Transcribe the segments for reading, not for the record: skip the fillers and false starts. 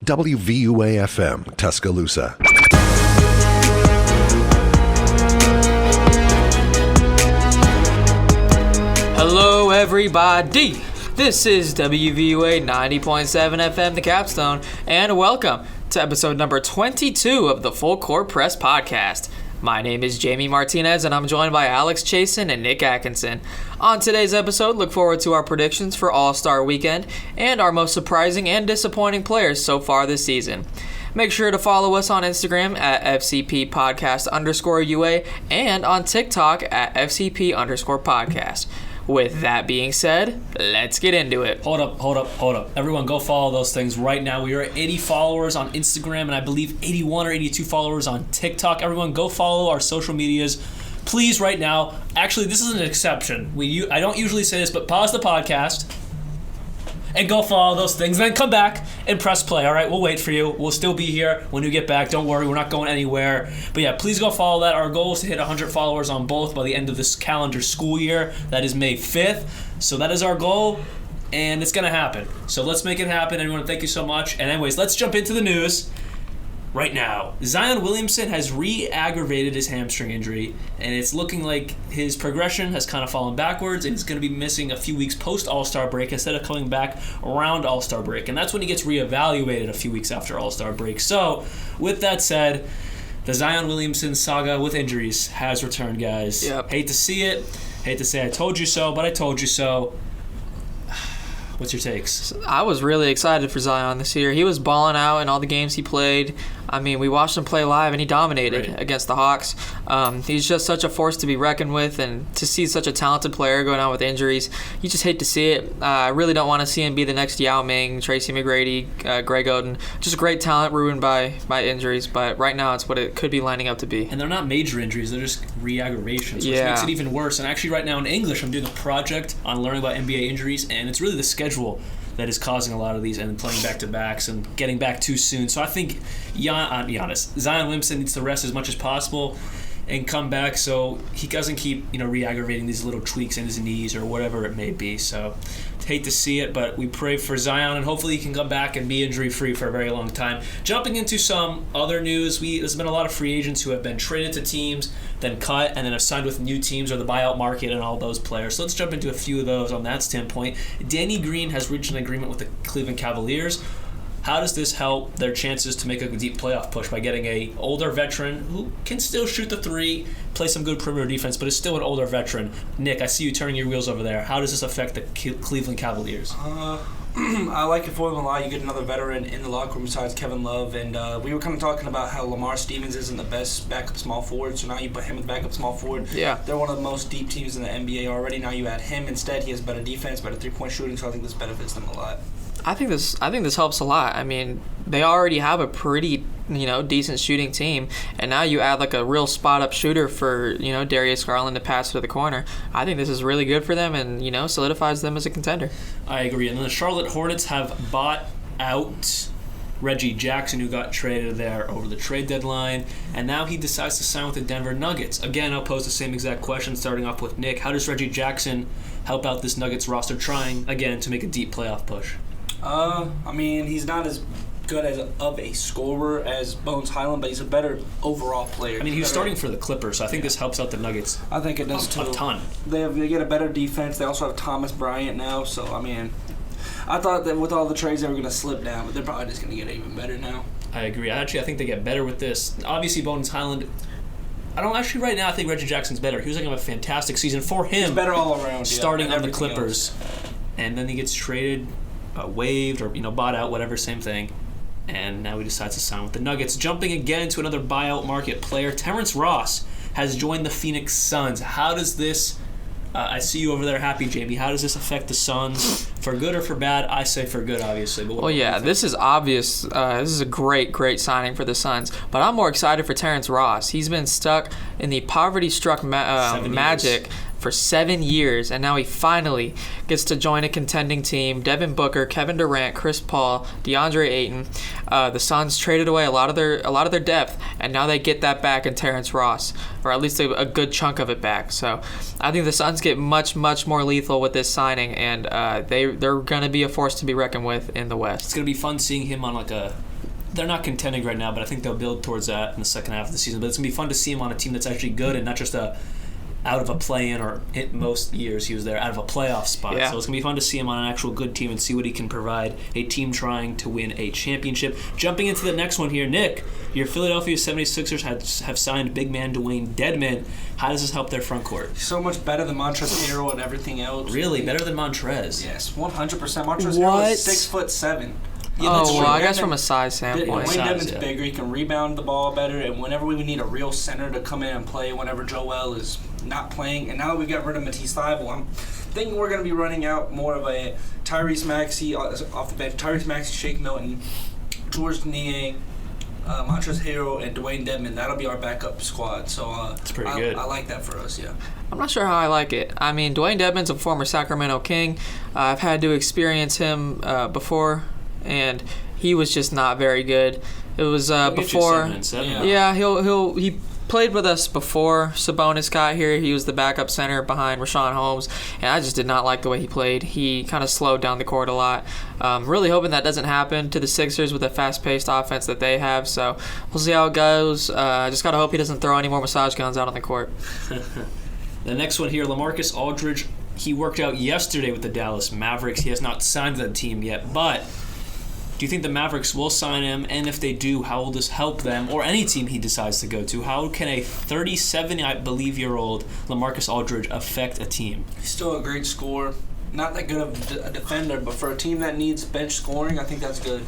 WVUA-FM, Tuscaloosa. Hello, everybody. This is WVUA 90.7 FM, The Capstone, and welcome to episode number 22 of the Full Court Press Podcast. My name is Jamie Martinez, and I'm joined by Alex Chasen and Nick Atkinson. On today's episode, look forward to our predictions for All-Star Weekend and our most surprising and disappointing players so far this season. Make sure to follow us on Instagram at FCP_podcast_UA and on TikTok at FCP_podcast. With that being said, let's get into it. Hold up. Everyone go follow those things right now. We are at 80 followers on Instagram and I believe 81 or 82 followers on TikTok. Everyone go follow our social medias. Please right now. Actually, this is an exception. I don't usually say this, but pause the podcast and go follow those things. Then come back and press play, all right? We'll wait for you. We'll still be here when you get back. Don't worry, we're not going anywhere. But yeah, please go follow that. Our goal is to hit 100 followers on both by the end of this calendar school year. That is May 5th. So that is our goal, and it's going to happen. So let's make it happen. Everyone, thank you so much. And anyways, let's jump into the news right now. Zion Williamson has re-aggravated his hamstring injury, and it's looking like his progression has kind of fallen backwards, and he's going to be missing a few weeks post-All-Star break instead of coming back around All-Star break. And that's when he gets re-evaluated a few weeks after All-Star break. So, with that said, the Zion Williamson saga with injuries has returned, guys. Yep. Hate to see it. Hate to say I told you so, but I told you so. What's your takes? I was really excited for Zion this year. He was balling out in all the games he played. I mean, we watched him play live, and he dominated against the Hawks. He's just such a force to be reckoned with, and to see such a talented player going out with injuries, you just hate to see it. I really don't want to see him be the next Yao Ming, Tracy McGrady, Greg Oden. Just great talent ruined by injuries, but right now it's what it could be lining up to be. And they're not major injuries, they're just re-aggravations, which Yeah. makes it even worse. And actually right now in English, I'm doing a project on learning about NBA injuries, and it's really the schedule that is causing a lot of these, and playing back-to-backs and getting back too soon. So I think, Zion Williamson needs to rest as much as possible and come back so he doesn't keep re-aggravating these little tweaks in his knees or whatever it may be. So hate to see it, but we pray for Zion, and hopefully he can come back and be injury-free for a very long time. Jumping into some other news, there's been a lot of free agents who have been traded to teams, then cut, and then have signed with new teams or the buyout market and all those players. So let's jump into a few of those on that standpoint. Danny Green has reached an agreement with the Cleveland Cavaliers. How does this help their chances to make a deep playoff push by getting a older veteran who can still shoot the three, play some good perimeter defense, but is still an older veteran? Nick, I see you turning your wheels over there. How does this affect the Cleveland Cavaliers? I like it for them a lot. You get another veteran in the locker room besides Kevin Love, and we were kind of talking about how Lamar Stevens isn't the best backup small forward, so now you put him as backup small forward. Yeah. They're one of the most deep teams in the NBA already. Now you add him instead. He has better defense, better three-point shooting, so I think this benefits them a lot. I think this helps a lot. I mean, they already have a pretty decent shooting team, and now you add like a real spot up shooter for Darius Garland to pass to the corner. I think this is really good for them, and solidifies them as a contender. I agree. And then the Charlotte Hornets have bought out Reggie Jackson, who got traded there over the trade deadline, and now he decides to sign with the Denver Nuggets. Again, I'll pose the same exact question, starting off with Nick. How does Reggie Jackson help out this Nuggets roster trying again to make a deep playoff push? I mean, he's not as good of a scorer as Bones Highland, but he's a better overall player. I mean, he was starting for the Clippers, so I think this helps out the Nuggets. I think it does too. A ton. They get a better defense. They also have Thomas Bryant now, so I mean, I thought that with all the trades they were going to slip down, but they're probably just going to get even better now. I agree. I think they get better with this. Obviously, Bones Highland. Right now I think Reggie Jackson's better. He was going to have a fantastic season for him. He's better all around. Starting on the Clippers, and then he gets traded, waived, or bought out, whatever, same thing. And now he decides to sign with the Nuggets. Jumping again into another buyout market player, Terrence Ross has joined the Phoenix Suns. How does this? I see you over there happy, Jamie. How does this affect the Suns? For good or for bad? I say for good, obviously. But this is obvious. This is a great signing for the Suns. But I'm more excited for Terrence Ross. He's been stuck in the poverty-struck Magic for 7 years, and now he finally gets to join a contending team. Devin Booker, Kevin Durant, Chris Paul, DeAndre Ayton. The Suns traded away a lot of their depth, and now they get that back in Terrence Ross, or at least a good chunk of it back. So I think the Suns get much more lethal with this signing, and they're going to be a force to be reckoned with in the West. It's going to be fun seeing him on like a they're not contending right now, but I think they'll build towards that in the second half of the season. But it's going to be fun to see him on a team that's actually good and not just out of a play-in, or in most years he was there out of a playoff spot. Yeah. So it's going to be fun to see him on an actual good team and see what he can provide a team trying to win a championship. Jumping into the next one here, Nick, your Philadelphia 76ers have signed big man Dwayne Dedmon. How does this help their front court? So much better than Montrezl Harrell and everything else. Really? Better than Montrez? Yes, 100%. Montrezl Harrell is 6'7". Yeah, that's well, true. I guess from a size standpoint. Dwayne Dedmon's yeah. bigger. He can rebound the ball better, and whenever we need a real center to come in and play, whenever Joel is not playing, and now that we've got rid of Matisse Thybulle, I'm thinking we're going to be running out more of a Tyrese Maxey off the bench. Tyrese Maxey, Shake Milton, George Niang, Montrezl Harrell, and Dwayne Dedmon. That'll be our backup squad. So It's pretty good. I like that for us, yeah. I'm not sure how I like it. I mean, Dwayne Dedmon's a former Sacramento King. I've had to experience him before, and he was just not very good. It was before. 7 and 7. Yeah, he played with us before Sabonis got here. He was the backup center behind Rashawn Holmes, and I just did not like the way he played. He kind of slowed down the court a lot. Really hoping that doesn't happen to the Sixers with the fast-paced offense that they have. So we'll see how it goes. I just gotta hope he doesn't throw any more massage guns out on the court. The next one here, LaMarcus Aldridge. He worked out yesterday with the Dallas Mavericks. He has not signed with the team yet, but do you think the Mavericks will sign him? And if they do, how will this help them, or any team he decides to go to? How can a 37, I believe, year-old LaMarcus Aldridge affect a team? He's still a great scorer. Not that good of a defender, but for a team that needs bench scoring, I think that's good.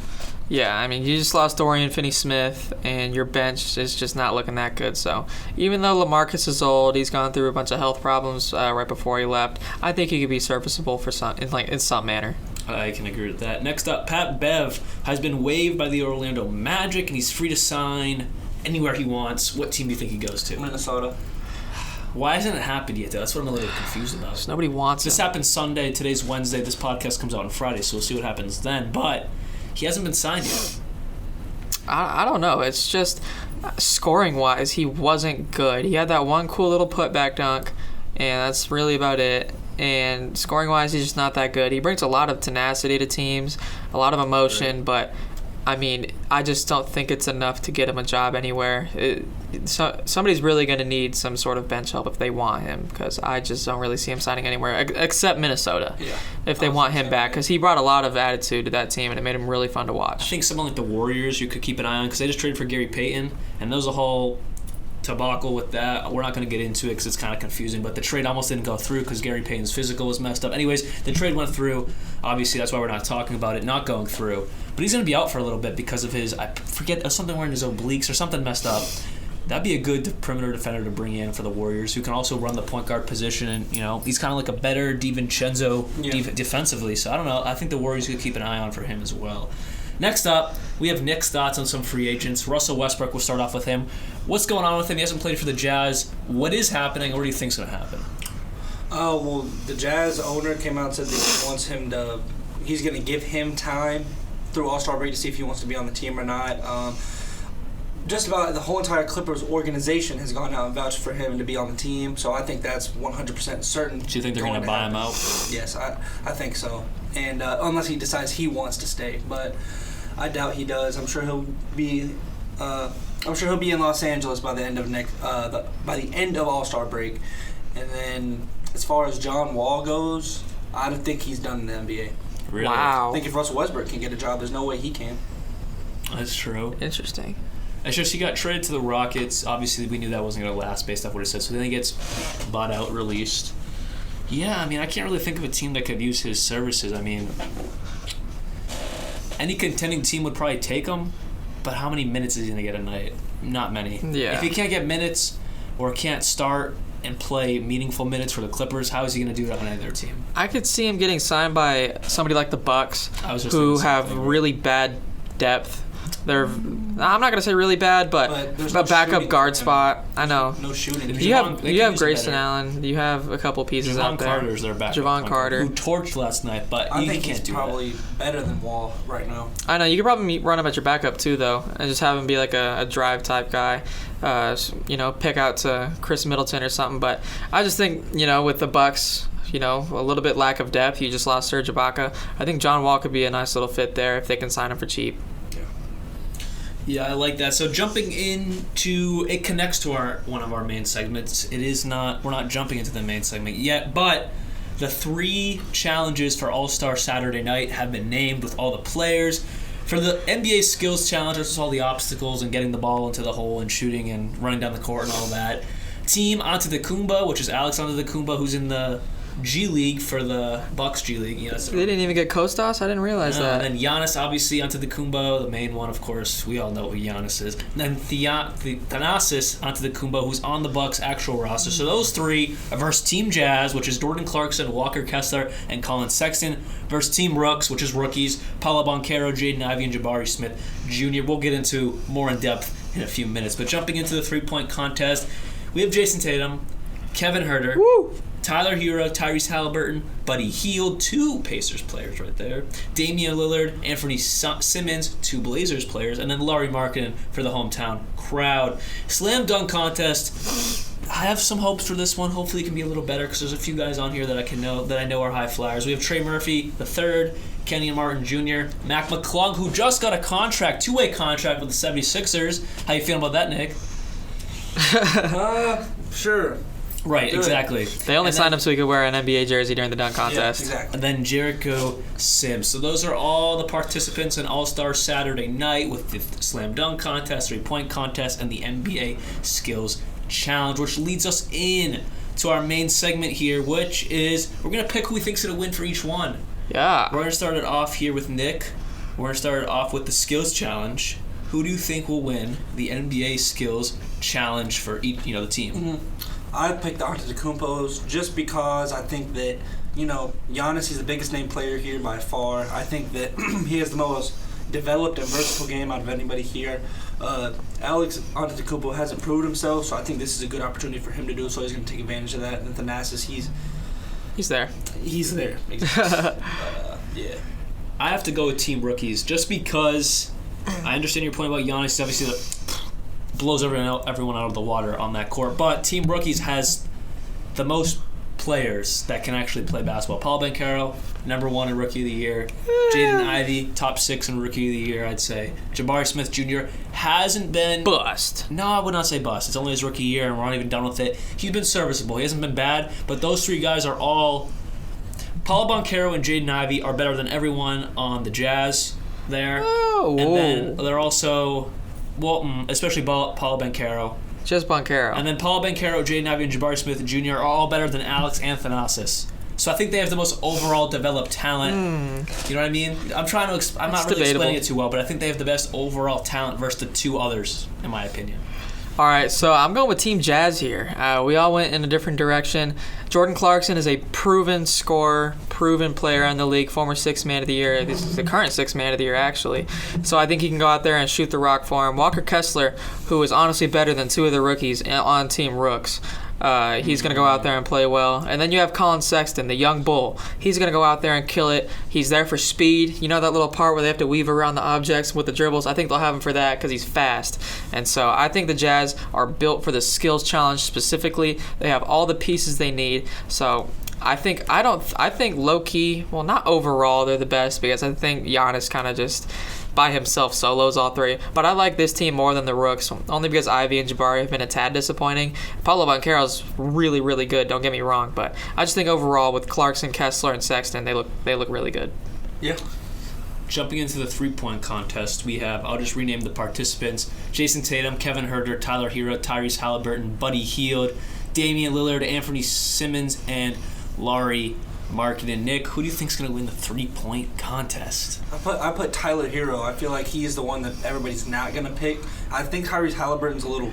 Yeah, I mean, you just lost Dorian Finney-Smith, and your bench is just not looking that good. So even though LaMarcus is old, he's gone through a bunch of health problems right before he left, I think he could be serviceable for in some manner. I can agree with that. Next up, Pat Bev has been waived by the Orlando Magic, and he's free to sign anywhere he wants. What team do you think he goes to? Minnesota. Why hasn't it happened yet, though? That's what I'm a little confused about. Just nobody wants This him. happened Sunday. Today's Wednesday. This podcast comes out on Friday, so we'll see what happens then. But he hasn't been signed yet. I don't know. It's just scoring-wise, he wasn't good. He had that one cool little putback dunk, and that's really about it. And scoring-wise, he's just not that good. He brings a lot of tenacity to teams, a lot of emotion, but I mean, I just don't think it's enough to get him a job anywhere. Somebody's really going to need some sort of bench help if they want him, because I just don't really see him signing anywhere except Minnesota if they want him back, because he brought a lot of attitude to that team, and it made him really fun to watch. I think someone like the Warriors you could keep an eye on, because they just traded for Gary Payton, and there was a whole debacle with that. We're not going to get into it because it's kind of confusing, but the trade almost didn't go through because Gary Payton's physical was messed up. Anyways, the trade went through. Obviously, that's why we're not talking about it not going through. But he's going to be out for a little bit because of his, I forget, something wearing his obliques or something messed up. That'd be a good perimeter defender to bring in for the Warriors, who can also run the point guard position. And, you know, he's kind of like a better DiVincenzo defensively. So I don't know. I think the Warriors could keep an eye on for him as well. Next up, we have Nick's thoughts on some free agents. Russell Westbrook, we'll start off with him. What's going on with him? He hasn't played for the Jazz. What is happening? What do you think's going to happen? Oh, well, the Jazz owner came out and said that he wants him to, he's going to give him time through All-Star break to see if he wants to be on the team or not. Just about the whole entire Clippers organization has gone out and vouched for him to be on the team, so I think that's 100% certain. Do you think they're going to buy him out? Yes, I think so. And unless he decides he wants to stay, but I doubt he does. I'm sure he'll be in Los Angeles by the end of by the end of All-Star break. And then as far as John Wall goes, I don't think he's done in the NBA. Really? Wow. I think if Russell Westbrook can get a job, there's no way he can. That's true. Interesting. It's just he got traded to the Rockets. Obviously, we knew that wasn't going to last based off what it said. So then he gets bought out, released. Yeah, I mean, I can't really think of a team that could use his services. I mean, any contending team would probably take him, but how many minutes is he going to get a night? Not many. Yeah. If he can't get minutes or can't start and play meaningful minutes for the Clippers, how is he going to do it on any other team? I could see him getting signed by somebody like the Bucks, who have really bad depth. I'm not gonna say really bad, but there's a no backup shooting guard for him. spot. I know. No shooting. You have They can use Grayson better. Allen. You have a couple pieces Javon out there. Carter's their backup. Javon Carter. Who torched last night, but I he think can't he's do probably better than Wall right now. I know. You could probably run him at your backup too, though, and just have him be like a drive type guy. Pick out to Chris Middleton or something. But I just think, with the Bucks, a little bit lack of depth. You just lost Serge Ibaka. I think John Wall could be a nice little fit there if they can sign him for cheap. Yeah, I like that. So jumping into it connects to one of our main segments. We're not jumping into the main segment yet, but the 3 challenges for All-Star Saturday Night have been named with all the players. For the NBA Skills Challenge, this is all the obstacles and getting the ball into the hole and shooting and running down the court and all that. Team Antetokounmpo, which is Alex Antetokounmpo, who's in the G League for the Bucks G League. They didn't even get Kostas? I didn't realize that. And then Giannis, obviously, Antetokounmpo, the main one, of course. We all know who Giannis is. And then Thanasis Antetokounmpo, who's on the Bucks' actual roster. So those 3 are versus Team Jazz, which is Jordan Clarkson, Walker Kessler, and Colin Sexton, versus Team Rooks, which is rookies, Paolo Banchero, Jaden Ivey, and Jabari Smith Jr. We'll get into more in depth in a few minutes. But jumping into the 3-point contest, we have Jason Tatum, Kevin Huerter, Tyler Hero, Tyrese Halliburton, Buddy Hield, 2 Pacers players right there, Damian Lillard, Anthony Simmons, 2 Blazers players, and then Lauri Markkanen for the hometown crowd. Slam dunk contest. I have some hopes for this one. Hopefully it can be a little better because there's a few guys on here that I know are high flyers. We have Trey Murphy III, Kenyon Martin Jr., Mac McClung, who just got a contract, 2-way contract with the 76ers. How you feeling about that, Nick? Sure. Right, Good. Exactly. They only signed him so he could wear an NBA jersey during the dunk contest. Yeah, exactly. And then Jericho Sims. So those are all the participants in All-Star Saturday Night with the Slam Dunk Contest, 3-point contest, and the NBA Skills Challenge, which leads us in to our main segment here, which is we're going to pick who we think's going to win for each one. Yeah. We're going to start it off here with Nick. We're going to start it off with the Skills Challenge. Who do you think will win the NBA Skills Challenge for each, the team? Mm-hmm. I picked the Antetokounmpos just because I think that, Giannis is the biggest name player here by far. I think that he has the most developed and versatile game out of anybody here. Alex Antetokounmpo hasn't proved himself, so I think this is a good opportunity for him to do so. He's going to take advantage of that. And Thanasis, he's there. He's there. Exactly. Yeah. I have to go with Team Rookies just because I understand your point about Giannis. Obviously, blows everyone out of the water on that court. But Team Rookies has the most players that can actually play basketball. Paul Banchero, #1 in Rookie of the Year. Jaden Ivey, top 6 in Rookie of the Year, I'd say. Jabari Smith Jr. hasn't been... Bust. No, I would not say bust. It's only his rookie year, and we're not even done with it. He's been serviceable. He hasn't been bad, but those 3 guys are all... Paul Banchero and Jaden Ivey are better than everyone on the Jazz there. Oh. And then they're also... Well, especially Paolo Banchero. Just Banchero. And then Paolo Banchero, Jaden Ivey, and Jabari Smith Jr. are all better than Alex Thanasis. So I think they have the most overall developed talent. You know what I mean? I'm not really explaining it too well, but I think they have the best overall talent versus the 2 others, in my opinion. All right, so I'm going with Team Jazz here. We all went in a different direction. Jordan Clarkson is a proven scorer, proven player in the league, former 6th man of the year. This is the current 6th man of the year, actually. So I think he can go out there and shoot the rock for him. Walker Kessler, who is honestly better than 2 of the rookies on Team Rooks. He's going to go out there and play well. And then you have Colin Sexton, the young bull. He's going to go out there and kill it. He's there for speed. You know that little part where they have to weave around the objects with the dribbles? I think they'll have him for that because he's fast. And so I think the Jazz are built for the skills challenge specifically. They have all the pieces they need. So I think low-key, well, not overall they're the best because I think Giannis kind of just by himself solos all 3. But I like this team more than the Rooks, only because Ivy and Jabari have been a tad disappointing. Paolo Banchero's really, really good, don't get me wrong. But I just think overall with Clarkson, Kessler, and Sexton, they look really good. Yeah. Jumping into the 3-point contest, we have, I'll just rename the participants, Jason Tatum, Kevin Huerter, Tyler Hero, Tyrese Halliburton, Buddy Hield, Damian Lillard, Anthony Simmons, and Lauri Markkanen. Nick, who do you think is going to win the 3-point contest? I put Tyler Hero. I feel like he's the one that everybody's not going to pick. I think Tyrese Halliburton's a little,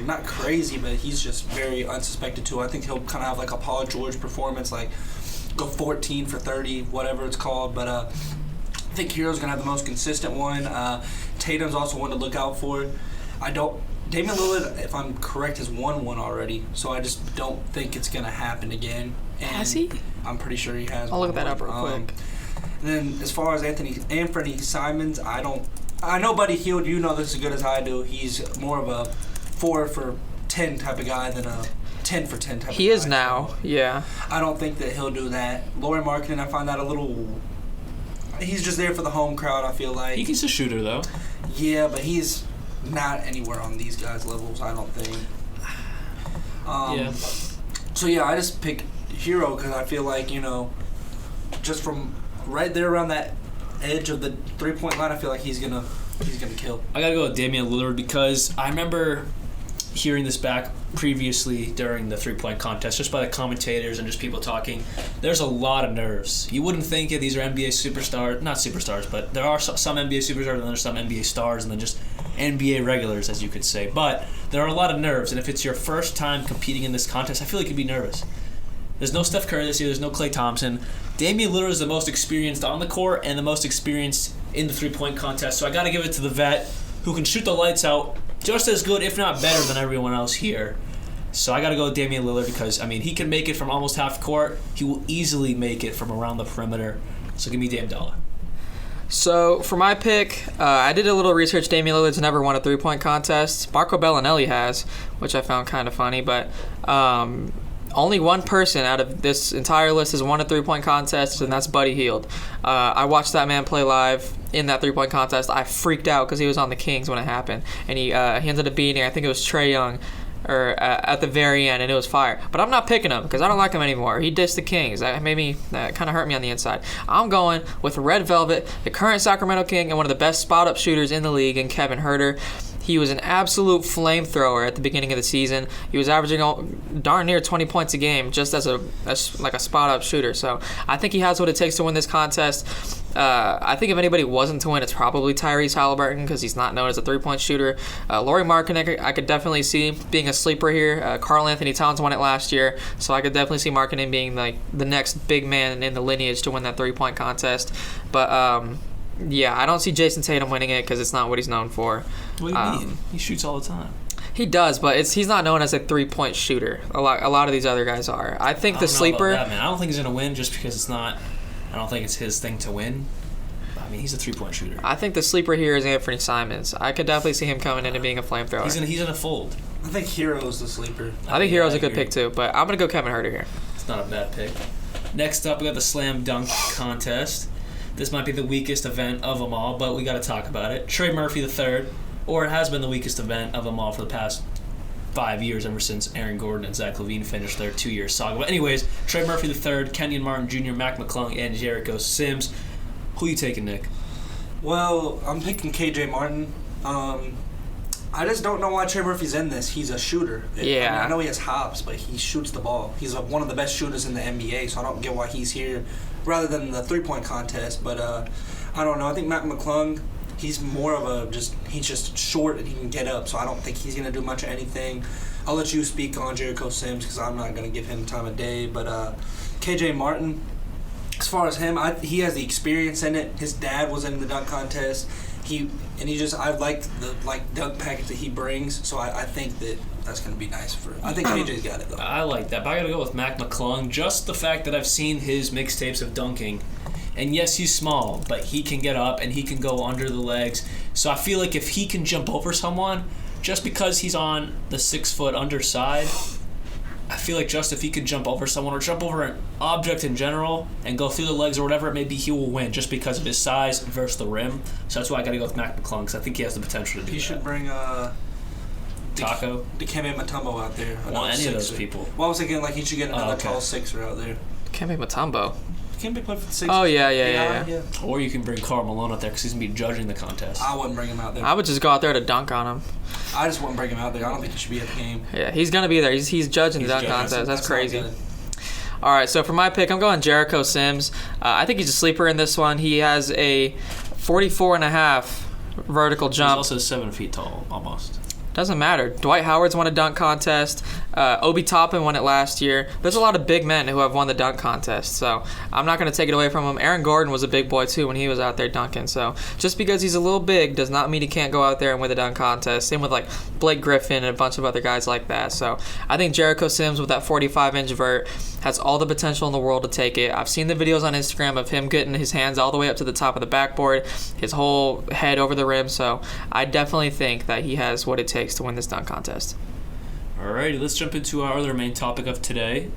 not crazy, but he's just very unsuspected too. I think he'll kind of have like a Paul George performance, like go 14 for 30, whatever it's called. But I think Hero's going to have the most consistent one. Tatum's also one to look out for. Damian Lillard, if I'm correct, has won one already, so I just don't think it's going to happen again. And has he? I'm pretty sure he has. I'll look that up real quick. And then as far as Anthony Simons, I know Buddy Hield, you know this as good as I do. He's more of a 4 for 10 type of guy than a 10 for 10 type of guy. He is now, yeah. I don't think that he'll do that. Lauri Markkanen, I find that a little... He's just there for the home crowd, I feel like. He's a shooter, though. Yeah, but he's not anywhere on these guys' levels, I don't think. Yeah. So yeah, I just picked Hero because I feel like, just from right there around that edge of the 3-point line, I feel like he's gonna kill. I gotta go with Damian Lillard because I remember hearing this back previously during the 3-point contest, just by the commentators and just people talking. There's a lot of nerves. You wouldn't think it. These are NBA superstars, not superstars, but there are some NBA superstars and there's some NBA stars and then just NBA regulars, as you could say. But there are a lot of nerves, and if it's your first time competing in this contest, I feel like you'd be nervous. There's no Steph Curry this year. There's no Klay Thompson. Damian Lillard is the most experienced on the court and the most experienced in the 3-point contest. So I got to give it to the vet who can shoot the lights out just as good, if not better, than everyone else here. So I got to go with Damian Lillard because, he can make it from almost half court. He will easily make it from around the perimeter. So give me Dame Dollar. So for my pick, I did a little research. Damian Lillard's never won a 3-point contest. Marco Bellinelli has, which I found kind of funny, but only one person out of this entire list has won a 3-point contest, and that's Buddy Hield. I watched that man play live in that 3-point contest. I freaked out because he was on the Kings when it happened, and he ended up beating, I think it was Trae Young, at the very end, and it was fire. But I'm not picking him because I don't like him anymore. He dissed the Kings. That kind of hurt me on the inside. I'm going with Red Velvet, the current Sacramento King, and one of the best spot-up shooters in the league, and Kevin Huerter. He was an absolute flamethrower at the beginning of the season. He was averaging darn near 20 points a game just as a spot-up shooter. So I think he has what it takes to win this contest. I think if anybody wasn't to win, it's probably Tyrese Halliburton because he's not known as a 3-point shooter. Lauri Markkanen, I could definitely see being a sleeper here. Karl Anthony Towns won it last year, so I could definitely see Markkanen being like the next big man in the lineage to win that 3-point contest. But yeah, I don't see Jason Tatum winning it because it's not what he's known for. What do you mean? He shoots all the time. He does, but he's not known as a 3-point shooter. A lot of these other guys are. I think the sleeper. I don't think he's gonna win just because it's not. I don't think it's his thing to win. He's a 3-point shooter. I think the sleeper here is Anthony Simons. I could definitely see him coming in and being a flamethrower. He's in a fold. I think Hero's the sleeper. I think Hero's a good pick too, but I'm gonna go Kevin Huerter here. It's not a bad pick. Next up, we got the slam dunk contest. This might be the weakest event of them all, but we got to talk about it. Trey Murphy III, or it has been the weakest event of them all for the past 5 years, ever since Aaron Gordon and Zach LaVine finished their 2-year saga. But anyways, Trey Murphy III, Kenyon Martin Jr., Mac McClung, and Jericho Sims. Who you taking, Nick? Well, I'm picking KJ Martin. I just don't know why Trey Murphy's in this. He's a shooter. Yeah. I know he has hops, but he shoots the ball. He's one of the best shooters in the NBA, so I don't get why he's here rather than the 3-point contest. But I don't know. I think Mac McClung, he's more of he's just short and he can get up, so I don't think he's going to do much of anything. I'll let you speak on Jericho Sims because I'm not going to give him time of day. But KJ Martin, as far as him, he has the experience in it. His dad was in the dunk contest. I like the dunk package that he brings, so I think that's going to be nice for him. I think KJ's got it, though. I like that, but I got to go with Mac McClung. Just the fact that I've seen his mixtapes of dunking, and yes, he's small, but he can get up and he can go under the legs. So I feel like if he can jump over someone, just because he's on the 6-foot underside, I feel like just if he could jump over someone or jump over an object in general and go through the legs or whatever it may be, he will win just because of his size versus the rim. So that's why I got to go with Mac McClung because I think he has the potential to do that. He should bring Taco? Dikembe Mutombo out there. Well, any of those people. Well, I was thinking he should get another tall sixer out there. Dikembe Mutombo. Dikembe played for the Sixers. Oh, yeah. Or you can bring Karl Malone out there because he's going to be judging the contest. I wouldn't bring him out there. I would just go out there to dunk on him. I just wouldn't bring him out there. I don't think he should be at the game. Yeah, he's going to be there. He's judging the dunk contest. That's crazy. All right, so for my pick, I'm going Jericho Sims. I think he's a sleeper in this one. He has a 44.5 vertical jump. He's also 7 feet tall, almost. Doesn't matter. Dwight Howard's won a dunk contest. Obi Toppin won it last year. There's a lot of big men who have won the dunk contest, so I'm not going to take it away from him. Aaron Gordon was a big boy, too, when he was out there dunking. So just because he's a little big does not mean he can't go out there and win the dunk contest. Same with, Blake Griffin and a bunch of other guys like that. So I think Jericho Sims with that 45-inch vert has all the potential in the world to take it. I've seen the videos on Instagram of him getting his hands all the way up to the top of the backboard, his whole head over the rim. So I definitely think that he has what it takes to win this dunk contest. Alrighty, let's jump into our other main topic of today.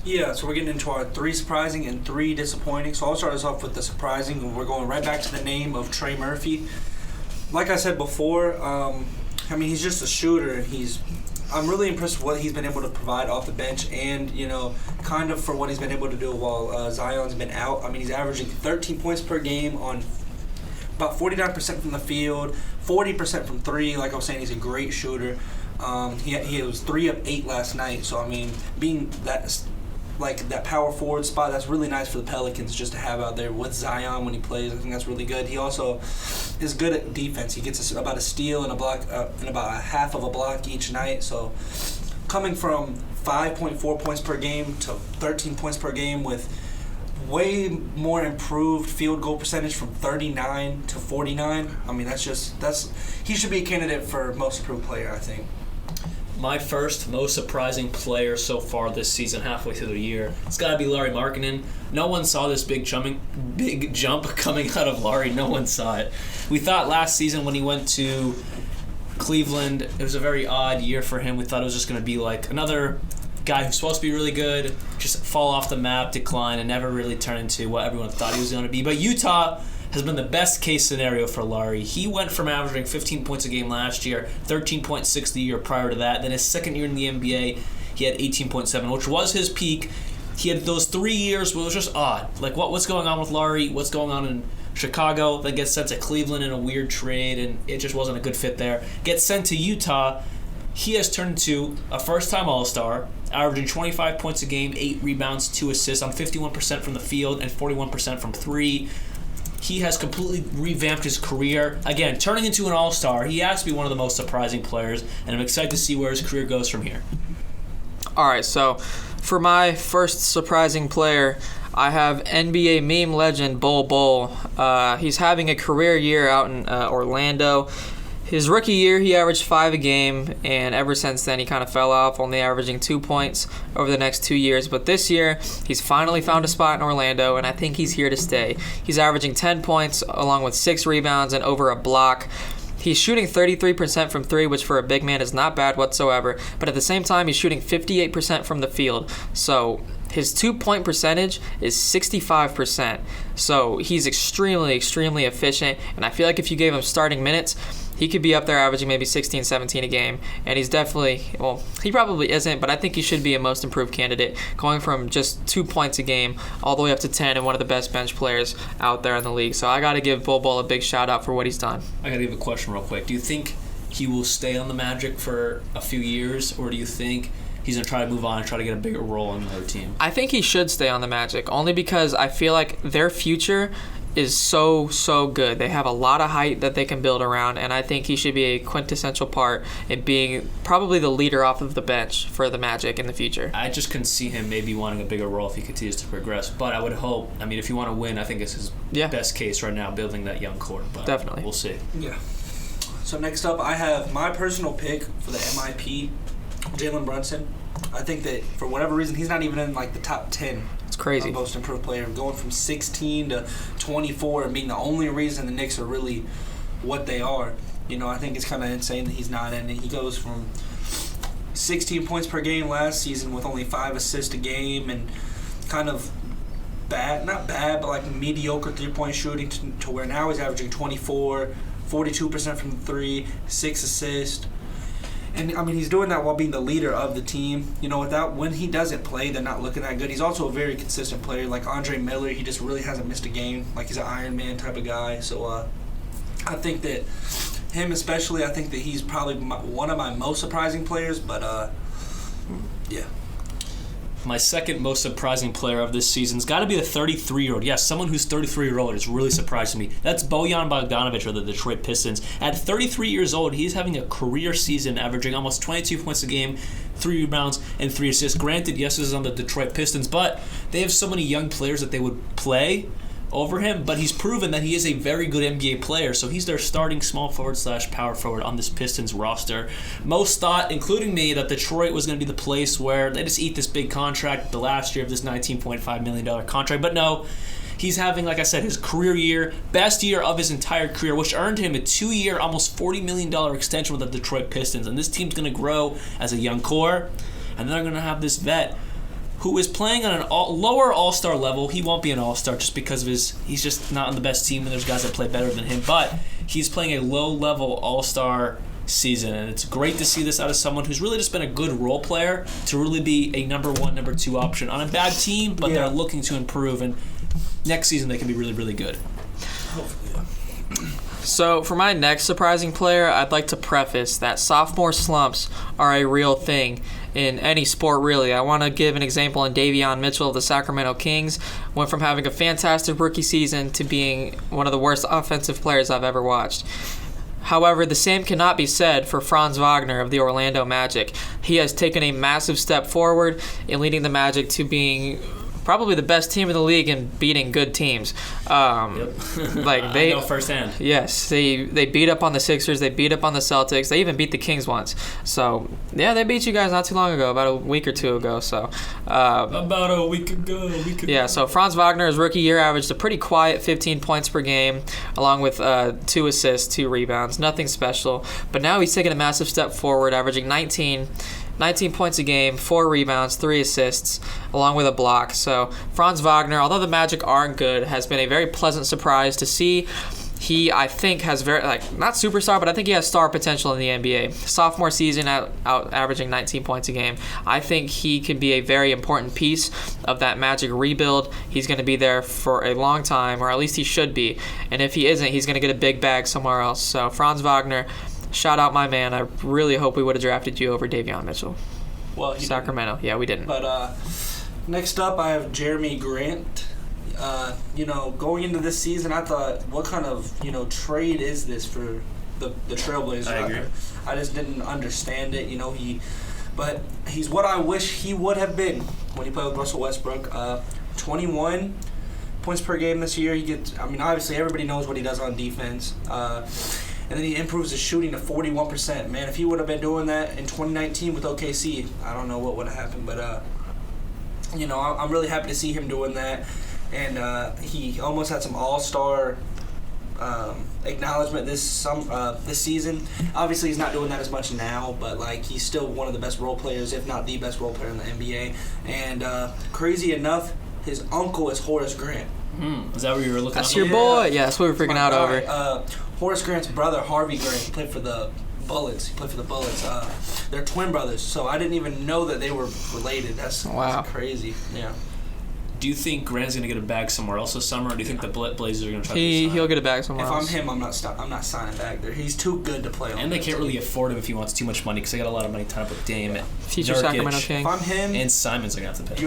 Yeah, so we're getting into our 3 surprising and 3 disappointing. So I'll start us off with the surprising, and we're going right back to the name of Trey Murphy. like I said before, he's just a shooter. I'm really impressed with what he's been able to provide off the bench and, kind of for what he's been able to do while Zion's been out. I mean, he's averaging 13 points per game on about 49% from the field, 40% from three. Like I was saying, he's a great shooter. He was 3 of 8 last night. So, I mean, being that power forward spot, that's really nice for the Pelicans just to have out there with Zion when he plays. I think that's really good. He also is good at defense. He gets about a steal and a block and about a half of a block each night. So coming from 5.4 points per game to 13 points per game with way more improved field goal percentage from 39 to 49. I mean, he should be a candidate for most improved player, I think. My first most surprising player so far this season, halfway through the year, it's got to be Lauri Markkanen. No one saw this big jump coming out of Lauri. No one saw it. We thought last season when he went to Cleveland, it was a very odd year for him. We thought it was just going to be like another guy who's supposed to be really good, just fall off the map, decline, and never really turn into what everyone thought he was going to be. But Utah has been the best case scenario for Lauri. He went from averaging 15 points a game last year, 13.6 the year prior to that. Then his second year in the NBA, he had 18.7, which was his peak. He had those 3 years where it was just odd. Like, what's going on with Lauri? What's going on in Chicago? Then gets sent to Cleveland in a weird trade, and it just wasn't a good fit there. Gets sent to Utah. He has turned into a first-time All-Star, averaging 25 points a game, 8 rebounds, 2 assists on 51% from the field and 41% from three. He has completely revamped his career. Again, turning into an all-star, he has to be one of the most surprising players, and I'm excited to see where his career goes from here. All right, so for my first surprising player, I have NBA meme legend Bol. He's having a career year out in Orlando. His rookie year, he averaged 5 a game, and ever since then, he kind of fell off, only averaging 2 points over the next 2 years. But this year, he's finally found a spot in Orlando, and I think he's here to stay. He's averaging 10 points, along with 6 rebounds and over a block. He's shooting 33% from 3, which for a big man is not bad whatsoever. But at the same time, he's shooting 58% from the field. So his 2-point percentage is 65%. So he's extremely, extremely efficient. And I feel like if you gave him starting minutes, he could be up there averaging maybe 16, 17 a game. And he's definitely, well, he probably isn't, but I think he should be a most improved candidate, going from just 2 points a game all the way up to 10 and one of the best bench players out there in the league. So I got to give Bol a big shout out for what he's done. I got to give a question real quick. Do you think he will stay on the Magic for a few years, or do you think he's going to try to move on and try to get a bigger role on another team? I think he should stay on the Magic, only because I feel like their future is so good. They have a lot of height that they can build around, and I think he should be a quintessential part in being probably the leader off of the bench for the Magic in the future. I just couldn't see him maybe wanting a bigger role if he continues to progress, but I would hope, if you want to win, I think it's his best case right now, building that young core. But definitely. We'll see. Yeah. So next up, I have my personal pick for the MIP, Jalen Brunson. I think that for whatever reason, he's not even in like the top 10. It's crazy. Most improved player, going from 16 to 24 and being the only reason the Knicks are really what they are. I think it's kind of insane that he's not in it. He goes from 16 points per game last season with only 5 assists a game and kind of not bad, but like mediocre 3-point shooting to where now he's averaging 24, 42% from 3, 6 assists. And, he's doing that while being the leader of the team. When he doesn't play, they're not looking that good. He's also a very consistent player. Like Andre Miller, he just really hasn't missed a game. Like, he's an Iron Man type of guy. So, I think that him especially, I think that he's probably one of my most surprising players. But, yeah. My second most surprising player of this season's got to be the 33-year-old. Yes, someone who's 33-year-old is really surprising me. That's Bojan Bogdanovic of the Detroit Pistons. At 33 years old, he's having a career season, averaging almost 22 points a game, 3 rebounds, and 3 assists. Granted, yes, this is on the Detroit Pistons, but they have so many young players that they would play over him, but he's proven that he is a very good NBA player, so he's their starting small forward / power forward on this Pistons roster. Most thought, including me, that Detroit was going to be the place where they just eat this big contract the last year of this $19.5 million contract, but no, he's having, like I said, his career year, best year of his entire career, which earned him a 2-year, almost $40 million extension with the Detroit Pistons, and this team's going to grow as a young core, and they're going to have this vet who is playing on an lower all-star level. He won't be an all-star just because of he's just not on the best team, and there's guys that play better than him. But he's playing a low-level all-star season, and it's great to see this out of someone who's really just been a good role player to really be a number 1, number 2 option on a bad team, but they're looking to improve, and next season they can be really, really good. So for my next surprising player, I'd like to preface that sophomore slumps are a real thing in any sport, really. I want to give an example in Davion Mitchell of the Sacramento Kings. Went from having a fantastic rookie season to being one of the worst offensive players I've ever watched. However, the same cannot be said for Franz Wagner of the Orlando Magic. He has taken a massive step forward in leading the Magic to being probably the best team in the league and beating good teams. Like they I know firsthand. Yes, they beat up on the Sixers. They beat up on the Celtics. They even beat the Kings once. So yeah, they beat you guys not too long ago, about a week or two ago. So about a week ago. Yeah. So Franz Wagner, his rookie year, averaged a pretty quiet 15 points per game, along with 2 assists, 2 rebounds. Nothing special. But now he's taken a massive step forward, averaging 19 points a game, 4 rebounds, 3 assists, along with a block. So Franz Wagner, although the Magic aren't good, has been a very pleasant surprise to see. He, I think, has very, not superstar, but I think he has star potential in the NBA. Sophomore season, out averaging 19 points a game. I think he could be a very important piece of that Magic rebuild. He's going to be there for a long time, or at least he should be. And if he isn't, he's going to get a big bag somewhere else. So Franz Wagner, shout out my man. I really hope we would have drafted you over Davion Mitchell. Well, Sacramento. Didn't. Yeah, we didn't. But next up, I have Jeremy Grant. Going into this season, I thought, what kind of trade is this for the Trailblazers? I agree. I just didn't understand it. But he's what I wish he would have been when he played with Russell Westbrook. 21 points per game this year. He gets. Obviously everybody knows what he does on defense. And then he improves his shooting to 41%. Man, if he would have been doing that in 2019 with OKC, I don't know what would have happened. But, I'm really happy to see him doing that. And he almost had some all-star acknowledgement this season. Obviously, he's not doing that as much now, but, he's still one of the best role players, if not the best role player in the NBA. And crazy enough, his uncle is Horace Grant. Is that what you were looking at? That's your boy. Yeah, that's what we're freaking out over. Horace Grant's brother, Harvey Grant, he played for the Bullets. They're twin brothers, so I didn't even know that they were related. That's crazy. Yeah. Do you think Grant's going to get a bag somewhere else this summer, or do you think the Blazers are going to try to sign? He'll get a bag somewhere else. If I'm him, I'm not signing back there. He's too good to play on. And they can't really afford him if he wants too much money because they got a lot of money tied up with Dame, future Nurkic, Sacramento King. If I'm him, and Simon's going to have to pay.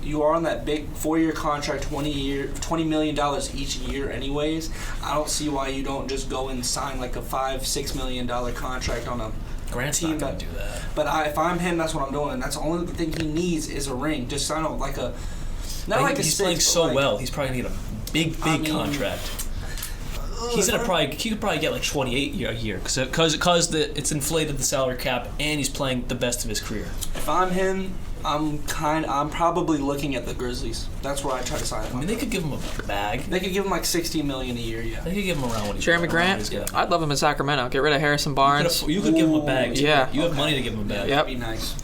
You are on that big 4-year contract, $20 million each year anyways. I don't see why you don't just go and sign like a $5-6 million contract on a Grant's team not going to do that. But if I'm him, that's what I'm doing. That's the only thing he needs is a ring. Just sign up like a. He's playing so well. He's probably gonna get a big contract. He could probably get like 28 a year because it's inflated the salary cap, and he's playing the best of his career. If I'm him, I'm probably looking at the Grizzlies. That's where I try to sign him. They could give him a bag. They could give him like $60 million a year. Yeah. They could give him around what he's Jeremy Grant. I'd love him in Sacramento. Get rid of Harrison Barnes. You could give him a bag. Too. Yeah. You have money to give him a bag. Yep. That'd be nice.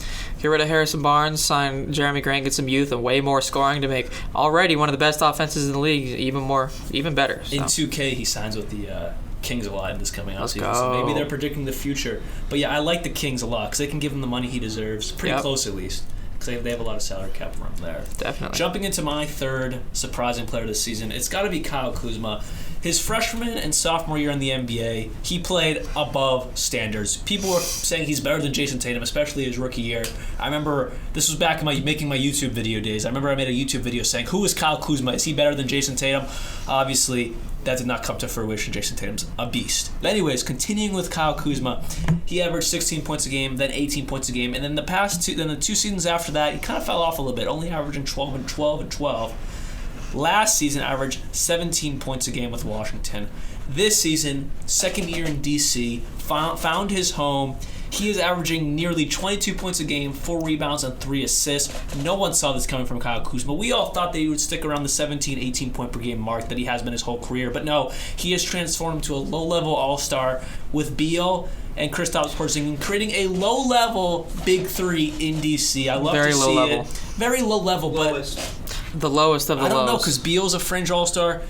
Get rid of Harrison Barnes, sign Jeremy Grant, get some youth and way more scoring to make already one of the best offenses in the league even better. So. In 2K, he signs with the Kings a lot in this coming out season. Go. So maybe they're predicting the future. But yeah, I like the Kings a lot because they can give him the money he deserves. Pretty close at least. Because they have a lot of salary cap room there. Definitely. Jumping into my third surprising player this season, it's got to be Kyle Kuzma. His freshman and sophomore year in the NBA, he played above standards. People were saying he's better than Jason Tatum, especially his rookie year. I remember, this was back in making my YouTube video days. I remember I made a YouTube video saying, who is Kyle Kuzma? Is he better than Jason Tatum? Obviously, that did not come to fruition. Jason Tatum's a beast. But anyways, continuing with Kyle Kuzma, he averaged 16 points a game, then 18 points a game, and then the 2 seasons after that, he kind of fell off a little bit, only averaging 12 and 12 and 12. Last season, averaged 17 points a game with Washington. This season, second year in D.C., found his home. He is averaging nearly 22 points a game, 4 rebounds, and 3 assists. No one saw this coming from Kyle Kuzma. We all thought that he would stick around the 17, 18 point per game mark that he has been his whole career. But no, he has transformed to a low-level all-star with Beal and Kristaps Porzingis, creating a low-level big three in DC. I love Very to low see level. it. Very low level, The lowest of the I don't know, lows. because Beal's a fringe all-star,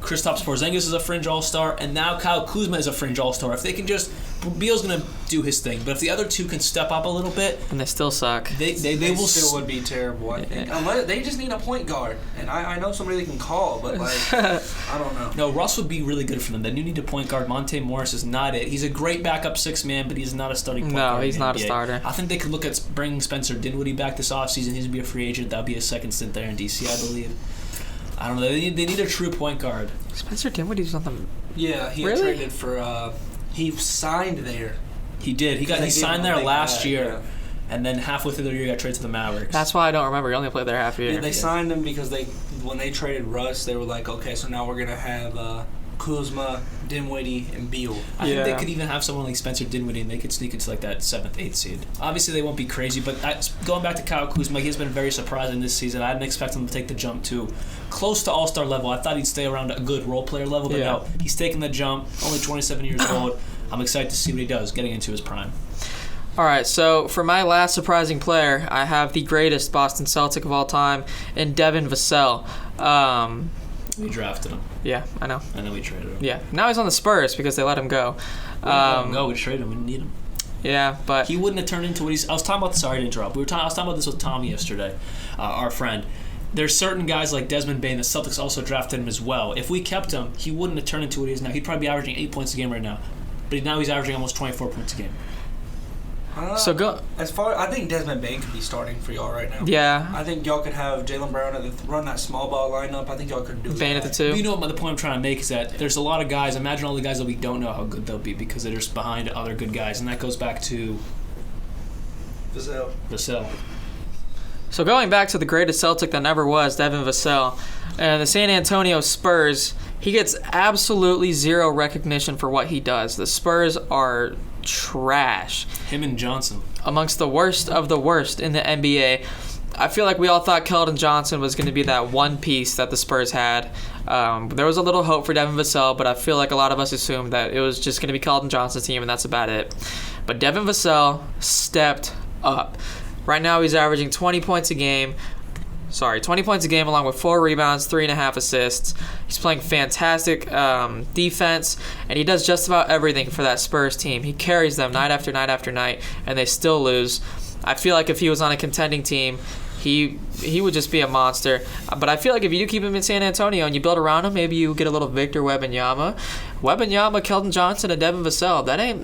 Kristaps Porzingis is a fringe all-star, and now Kyle Kuzma is a fringe all-star. If they can just... Beal's going to do his thing, but if the other two can step up a little bit... And they still suck. They will... still would be terrible, I think. Unless they just need a point guard. And I know somebody they can call, but, like, I don't know. No, Russ would be really good for them. They do need a point guard. Monte Morris is not it. He's a great backup six-man, but he's not a starting point guard. No, he's in the not a NBA. starter. I think they could look at bringing Spencer Dinwiddie back this offseason. He's going to be a free agent. That'll be his second stint there in DC, I believe. I don't know. They need a true point guard. Spencer Dinwiddie's not the... Yeah, he Really? traded for... he signed there. He did. He signed there last year, and then halfway through the year, he got traded to the Mavericks. That's why I don't remember. He only played there half a year. Yeah, they signed him because when they traded Russ, they were like, okay, so now we're going to have Kuzma, Dinwiddie, and Beal. I think they could even have someone like Spencer Dinwiddie, and they could sneak into like that 7th, 8th seed. Obviously, they won't be crazy, but going back to Kyle Kuzma, he's been very surprising this season. I didn't expect him to take the jump to close to all-star level. I thought he'd stay around a good role player level, but no, he's taking the jump. Only 27 years old. I'm excited to see what he does, getting into his prime. All right, so for my last surprising player, I have the greatest Boston Celtic of all time, in Devin Vassell. We drafted him. Yeah, I know. And then we traded him. Yeah, now he's on the Spurs because they let him go. We let him go. We traded him. We didn't need him. Yeah, but he wouldn't have turned into what he's. I was talking about. Sorry to interrupt. I was talking about this with Tommy yesterday, our friend. There's certain guys like Desmond Bane. The Celtics also drafted him as well. If we kept him, he wouldn't have turned into what he is now. He'd probably be averaging 8 points a game right now, but now he's averaging almost 24 points a game. So go. I think Desmond Bane could be starting for y'all right now. Yeah. I think y'all could have Jaylen Brown run that small ball lineup. I think y'all could do Bane that. at the 2. But you know what the point I'm trying to make is that there's a lot of guys. Imagine all the guys that we don't know how good they'll be because they're just behind other good guys, and that goes back to Vassell. So going back to the greatest Celtic that never was, Devin Vassell, and the San Antonio Spurs, he gets absolutely zero recognition for what he does. The Spurs are trash. Him and Johnson. Amongst the worst of the worst in the NBA. I feel like we all thought Keldon Johnson was going to be that one piece that the Spurs had. There was a little hope for Devin Vassell, but I feel like a lot of us assumed that it was just going to be Keldon Johnson's team, and that's about it. But Devin Vassell stepped up. Right now he's averaging 20 points a game. 20 points a game along with 4 rebounds, 3.5 assists. He's playing fantastic defense, and he does just about everything for that Spurs team. He carries them night after night after night, and they still lose. I feel like if he was on a contending team, he would just be a monster. But I feel like if you do keep him in San Antonio and you build around him, maybe you get a little Victor Wembanyama. Keldon Johnson, and Devin Vassell. That ain't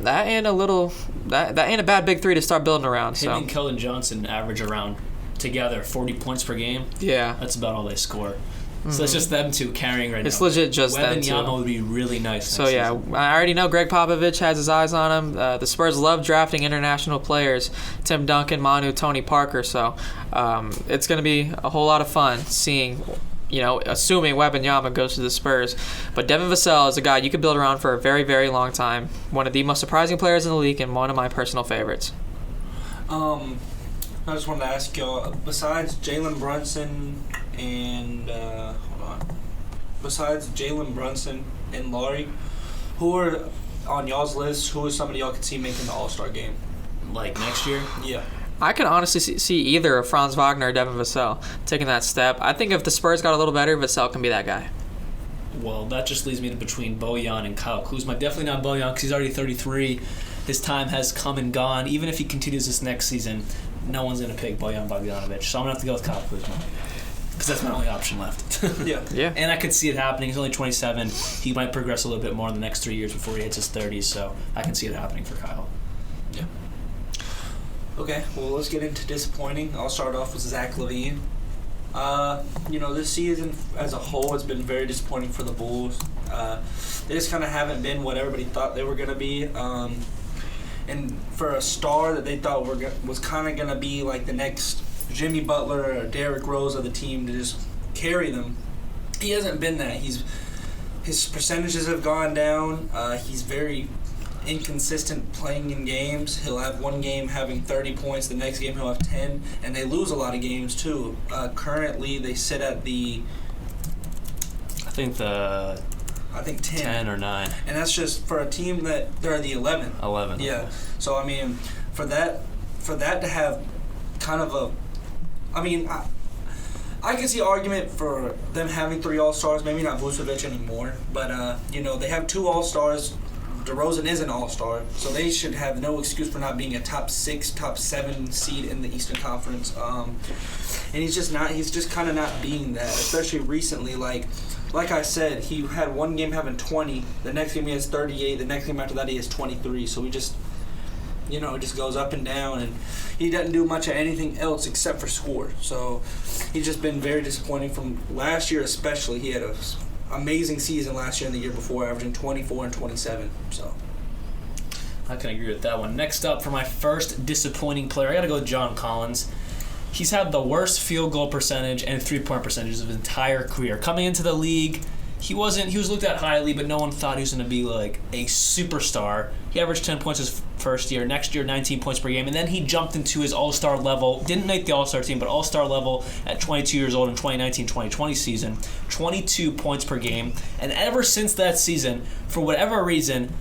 a bad big three to start building around. Him and Keldon Johnson average around together 40 points per game. Yeah. That's about all they score. So it's just them two carrying right now. It's legit just them two. Wembanyama would be really nice. So yeah, I already know Greg Popovich has his eyes on him. The Spurs love drafting international players, Tim Duncan, Manu, Tony Parker. So it's going to be a whole lot of fun seeing, assuming Wembanyama goes to the Spurs. But Devin Vassell is a guy you could build around for a very, very long time. One of the most surprising players in the league and one of my personal favorites. I just wanted to ask y'all, besides Jalen Brunson and Laurie, who are on y'all's list? Who is somebody y'all could see making the All-Star game? Like next year? Yeah. I can honestly see either of Franz Wagner or Devin Vassell taking that step. I think if the Spurs got a little better, Vassell can be that guy. Well, that just leaves me between Bojan and Kyle Kuzma. Definitely not Bojan because he's already 33. His time has come and gone. Even if he continues this next season, no one's going to pick Bojan Bogdanovic. So I'm going to have to go with Kyle Kuzma because that's my only option left. Yeah. And I could see it happening. He's only 27. He might progress a little bit more in the next 3 years before he hits his 30s. So I can see it happening for Kyle. Yeah. Okay, well, let's get into disappointing. I'll start off with Zach LaVine. This season as a whole has been very disappointing for the Bulls. They just kind of haven't been what everybody thought they were going to be. And for a star that they thought was kind of going to be like the next Jimmy Butler or Derrick Rose of the team to just carry them, he hasn't been that. His percentages have gone down. He's very inconsistent playing in games. He'll have one game having 30 points, the next game he'll have 10, and they lose a lot of games too. Currently, they sit at the... I think the I think 10. 10 or 9. And that's just for a team that they're the 11th. 11. Yeah. So, I mean, for that to have kind of a... I mean, I can see argument for them having 3 All-Stars, maybe not Vucevic anymore, but, they have 2 All-Stars. DeRozan is an All-Star, so they should have no excuse for not being a top 6, top 7 seed in the Eastern Conference. And he's just kind of not being that, especially recently. Like I said, he had one game having 20, the next game he has 38, the next game after that he has 23, so he just... it just goes up and down, and he doesn't do much of anything else except for score. So he's just been very disappointing from last year especially. He had an amazing season last year and the year before, averaging 24 and 27. So I can agree with that one. Next up, for my first disappointing player, I got to go with John Collins. He's had the worst field goal percentage and three-point percentages of his entire career. Coming into the league, he was looked at highly, but no one thought he was going to be like a superstar. He averaged 10 points his first year. Next year, 19 points per game. And then he jumped into his all-star level. Didn't make the all-star team, but all-star level at 22 years old in 2019-2020 season. 22 points per game. And ever since that season, for whatever reason,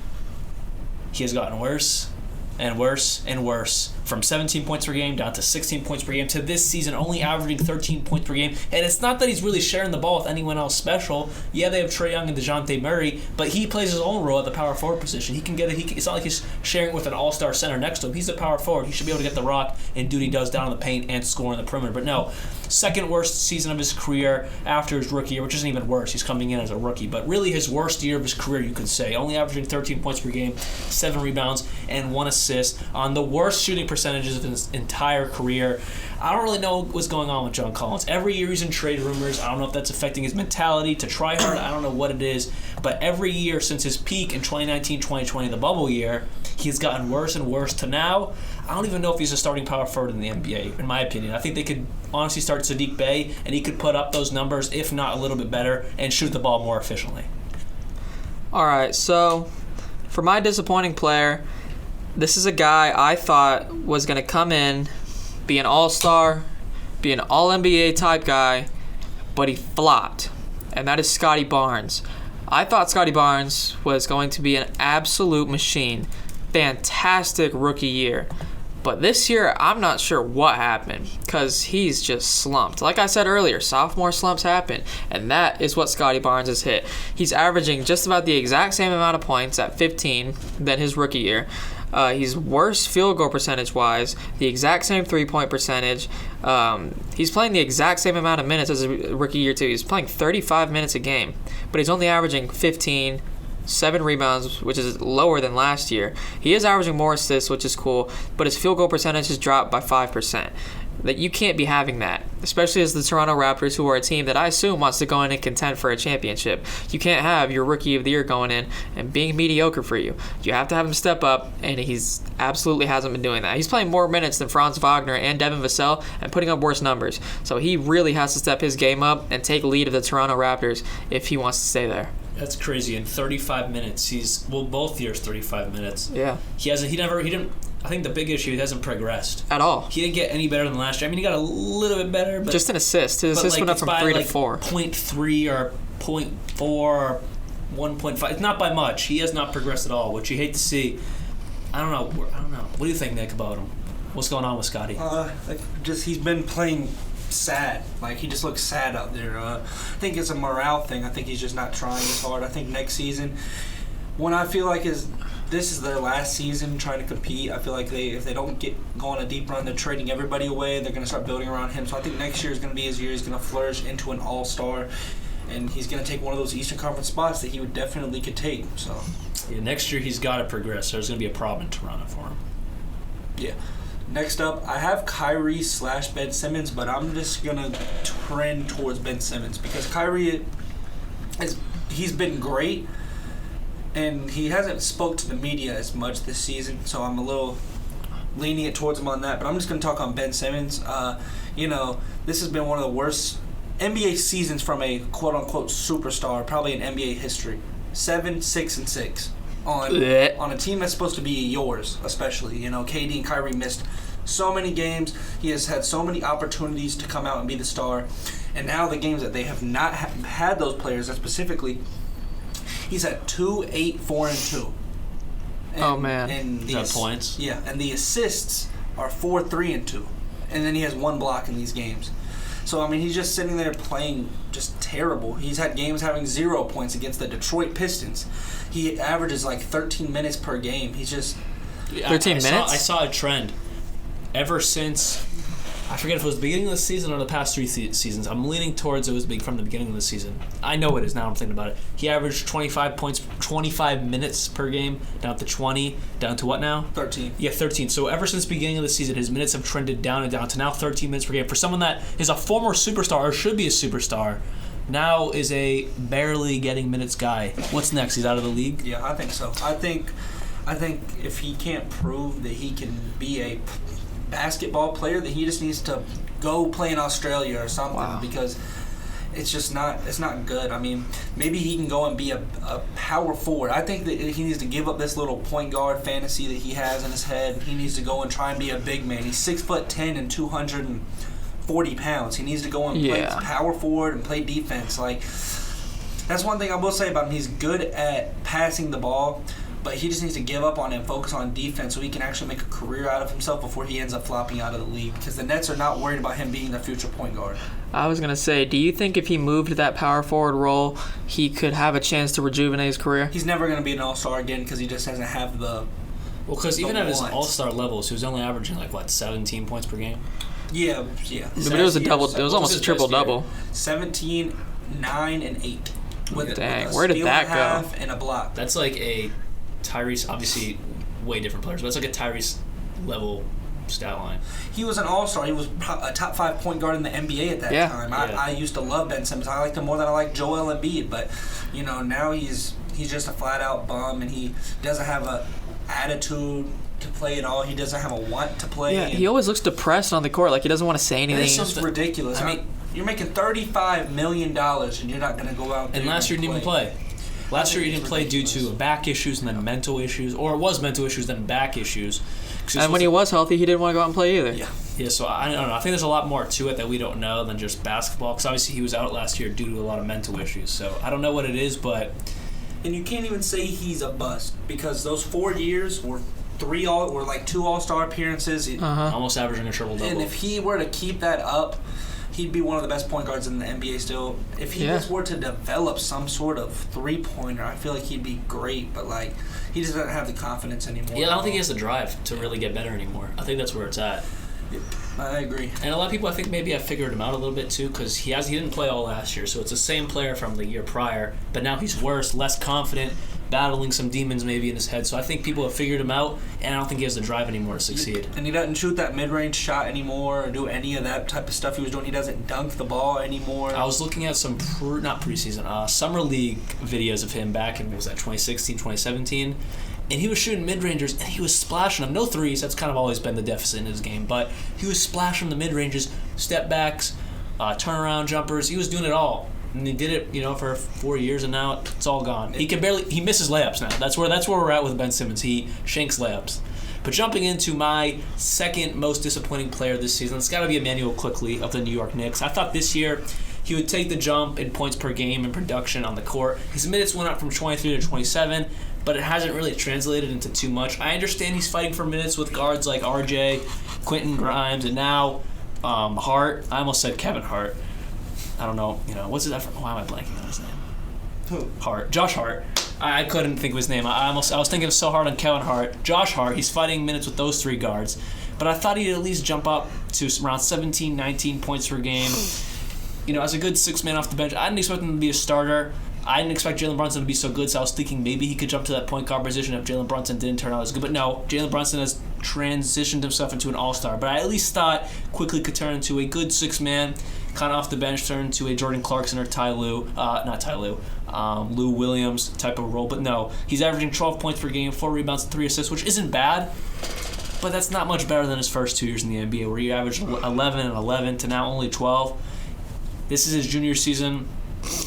he has gotten worse and worse and worse. From 17 points per game down to 16 points per game to this season only averaging 13 points per game. And it's not that he's really sharing the ball with anyone else special. Yeah, they have Trae Young and DeJounte Murray, but he plays his own role at the power forward position. He can get it. It's not like he's sharing it with an all-star center next to him. He's a power forward. He should be able to get the rock and do what he does down in the paint and score in the perimeter. But no, second worst season of his career after his rookie year, which isn't even worse. He's coming in as a rookie. But really his worst year of his career, you could say. Only averaging 13 points per game, 7 rebounds, and 1 assist on the worst shooting percentages of his entire career. I don't really know what's going on with John Collins. Every year he's in trade rumors. I don't know if that's affecting his mentality to try hard. I don't know what it is. But every year since his peak in 2019-2020, the bubble year, he's gotten worse and worse to now. I don't even know if he's a starting power forward in the NBA, in my opinion. I think they could honestly start Sadiq Bey, and he could put up those numbers, if not a little bit better, and shoot the ball more efficiently. All right, so for my disappointing player, this is a guy I thought was going to come in, be an all-star, be an all-NBA type guy, but he flopped, and that is Scotty Barnes. I thought Scotty Barnes was going to be an absolute machine. Fantastic rookie year. But this year, I'm not sure what happened because he's just slumped. Like I said earlier, sophomore slumps happen, and that is what Scotty Barnes has hit. He's averaging just about the exact same amount of points at 15 than his rookie year. He's worse field goal percentage-wise, the exact same three-point percentage. He's playing the exact same amount of minutes as his rookie year, too. He's playing 35 minutes a game, but he's only averaging 15, 7 rebounds, which is lower than last year. He is averaging more assists, which is cool, but his field goal percentage has dropped by 5%. That you can't be having that, especially as the Toronto Raptors, who are a team that I assume wants to go in and contend for a championship. You can't have your rookie of the year going in and being mediocre for you. You have to have him step up, and he's absolutely hasn't been doing that. He's playing more minutes than Franz Wagner and Devin Vassell and putting up worse numbers. So he really has to step his game up and take lead of the Toronto Raptors if he wants to stay there. That's crazy. In 35 minutes, both years 35 minutes. Yeah. He didn't. I think the big issue, he hasn't progressed At all. He didn't get any better than last year. I mean, he got a little bit better, but just an assist. His assist went up from 3 to 4. 0.3 or 0.4 or 1.5. It's not by much. He has not progressed at all, which you hate to see. I don't know. What do you think, Nick, about him? What's going on with Scotty? He's been playing sad. Like, he just looks sad out there. I think it's a morale thing. I think he's just not trying as hard. I think next season, when I feel like this is their last season trying to compete, I feel like if they don't go on a deep run, they're trading everybody away. They're going to start building around him. So I think next year is going to be his year. He's going to flourish into an all-star, and he's going to take one of those Eastern Conference spots that he would definitely could take. So yeah, next year he's got to progress. There's going to be a problem in Toronto for him. Yeah. Next up, I have Kyrie / Ben Simmons, but I'm just going to trend towards Ben Simmons because Kyrie, he's been great, and he hasn't spoke to the media as much this season, so I'm a little lenient towards him on that. But I'm just going to talk on Ben Simmons. This has been one of the worst NBA seasons from a quote-unquote superstar, probably in NBA history. 7, 6, and 6 on a team that's supposed to be yours, especially. KD and Kyrie missed so many games. He has had so many opportunities to come out and be the star. And now the games that they have not had those players, that specifically, He's at 2, 8, 4, and 2. Oh, man. And Is that points? Yeah, and the assists are 4, 3, and 2. And then he has 1 block in these games. So, I mean, he's just sitting there playing just terrible. He's had games having 0 points against the Detroit Pistons. He averages like 13 minutes per game. He's just... 13 minutes? I saw a trend. Ever since, I forget if it was the beginning of the season or the past 3 seasons. I'm leaning towards it was from the beginning of the season. I know it is now I'm thinking about it. He averaged 25 points, 25 minutes per game, down to 20, down to what now? 13. Yeah, 13. So ever since the beginning of the season, his minutes have trended down and down to now 13 minutes per game. For someone that is a former superstar or should be a superstar, now is a barely getting minutes guy. What's next? He's out of the league? Yeah, I think so. I think if he can't prove that he can be a basketball player, that he just needs to go play in Australia or something, because it's not good. I mean, maybe he can go and be a power forward. I think that he needs to give up this little point guard fantasy that he has in his head. He needs to go and try and be a big man. He's 6'10" and 240 pounds. He needs to go and play power forward and play defense. Like, that's one thing I will say about him. He's good at passing the ball, but he just needs to give up on it and focus on defense so he can actually make a career out of himself before he ends up flopping out of the league, because the Nets are not worried about him being their future point guard. I was going to say, do you think if he moved to that power forward role, he could have a chance to rejuvenate his career? He's never going to be an all-star again because he just doesn't have the... Well, because even at his all-star levels, he was only averaging 17 points per game? Yeah. But it was a double. It was almost a triple-double. 17, 9, and 8. Dang, where did that go? And a block. That's like a Tyrese, obviously way different players, but that's like a Tyrese level stat line. He was an all-star. He was a top 5 point guard in the NBA at that time. I used to love Ben Simmons. I liked him more than I liked Joel Embiid, but now he's just a flat-out bum, and he doesn't have a attitude to play at all. He doesn't have a want to play. Yeah, he always looks depressed on the court, like he doesn't want to say anything. It's just ridiculous. I mean, you're making $35 million, and you're not going to go out there and last year he didn't even play. Last year he didn't play due to back issues and then mental issues, or it was mental issues then back issues. And when he was healthy, he didn't want to go out and play either. Yeah. So I don't know. I think there's a lot more to it that we don't know than just basketball, because obviously he was out last year due to a lot of mental issues. So I don't know what it is, but... And you can't even say he's a bust, because those 4 years were 2 all-star appearances. Almost averaging a triple-double. And if he were to keep that up, he'd be one of the best point guards in the NBA still. If he just were to develop some sort of three-pointer, I feel like he'd be great, but he just doesn't have the confidence anymore. Yeah, I don't think he has the drive to really get better anymore. I think that's where it's at. I agree. And a lot of people, I think, maybe have figured him out a little bit too, because he didn't play all last year, so it's the same player from the year prior, but now he's worse, less confident, battling some demons maybe in his head. So I think people have figured him out, and I don't think he has the drive anymore to succeed. And he doesn't shoot that mid-range shot anymore or do any of that type of stuff he was doing. He doesn't dunk the ball anymore. I was looking at some, not preseason, summer league videos of him back in, 2016, 2017, and he was shooting mid-rangers, and he was splashing them. No threes, that's kind of always been the deficit in his game, but he was splashing the mid-ranges, step backs, turnaround jumpers. He was doing it all. And he did it, for 4 years, and now it's all gone. He misses layups now. That's where we're at with Ben Simmons. He shanks layups. But jumping into my second most disappointing player this season, it's got to be Emmanuel Quickley of the New York Knicks. I thought this year he would take the jump in points per game and production on the court. His minutes went up from 23 to 27, but it hasn't really translated into too much. I understand he's fighting for minutes with guards like RJ, Quentin Grimes, and now Hart. I almost said Kevin Hart. I don't know, what's his effort? Why am I blanking on his name? Who? Hart. Josh Hart. I couldn't think of his name. I was thinking so hard on Kevin Hart. Josh Hart, he's fighting minutes with those 3 guards. But I thought he'd at least jump up to around 17, 19 points per game. As a good 6-man off the bench. I didn't expect him to be a starter. I didn't expect Jalen Brunson to be so good, so I was thinking maybe he could jump to that point guard position if Jalen Brunson didn't turn out as good. But no, Jalen Brunson has transitioned himself into an all-star. But I at least thought Quickly could turn into a good 6-man, kind of off the bench, turn into a Jordan Clarkson or Lou Williams type of role. But no, he's averaging 12 points per game, 4 rebounds, and 3 assists, which isn't bad. But that's not much better than his first 2 years in the NBA, where he averaged 11 and 11 to now only 12. This is his junior season.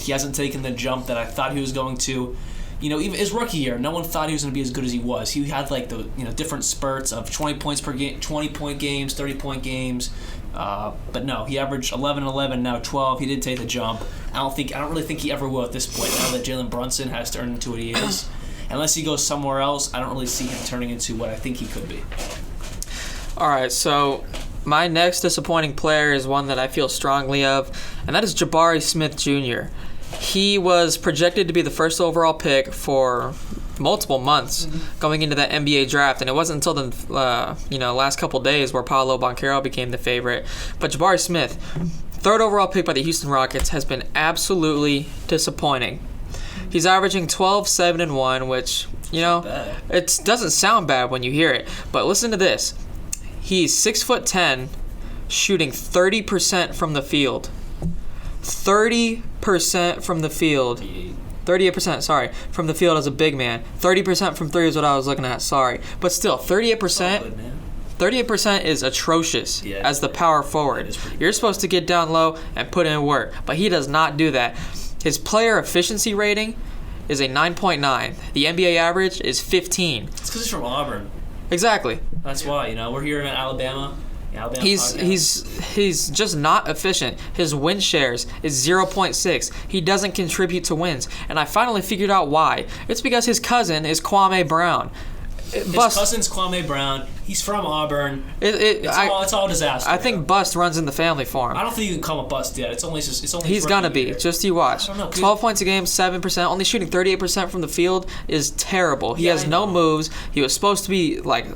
He hasn't taken the jump that I thought he was going to. even his rookie year, no one thought he was going to be as good as he was. He had like the different spurts of 20 points per game, 20-point games, 30-point games. But no, he averaged 11, now 12. He did take the jump. I don't really think he ever will at this point. Now that Jalen Brunson has turned into what he is, unless he goes somewhere else, I don't really see him turning into what I think he could be. All right, so my next disappointing player is one that I feel strongly of, and that is Jabari Smith Jr. He was projected to be the first overall pick for multiple months going into that NBA draft, and it wasn't until the last couple days where Paolo Banchero became the favorite. But Jabari Smith, third overall pick by the Houston Rockets, has been absolutely disappointing. He's averaging 12, 7, and 1, which, it doesn't sound bad when you hear it. But listen to this. He's 6'10", shooting 30% from the field. 30% from the field. 38%, sorry, from the field as a big man. 30% from three is what I was looking at, sorry. But still, 38% is atrocious as the power forward. You're supposed to get down low and put in work, but he does not do that. His player efficiency rating is a 9.9. The NBA average is 15. It's because he's from Auburn. Exactly. That's why, we're here in Alabama. He's just not efficient. His win shares is 0.6. He doesn't contribute to wins. And I finally figured out why. It's because his cousin is Kwame Brown. His cousin's Kwame Brown. He's from Auburn. It's all disaster. I think bust runs in the family for him. I don't think you can call him a bust yet. It's only he's gonna be. Year. Just you watch. 12 points a game, 7%. Only shooting 38% from the field is terrible. He has no moves. He was supposed to be like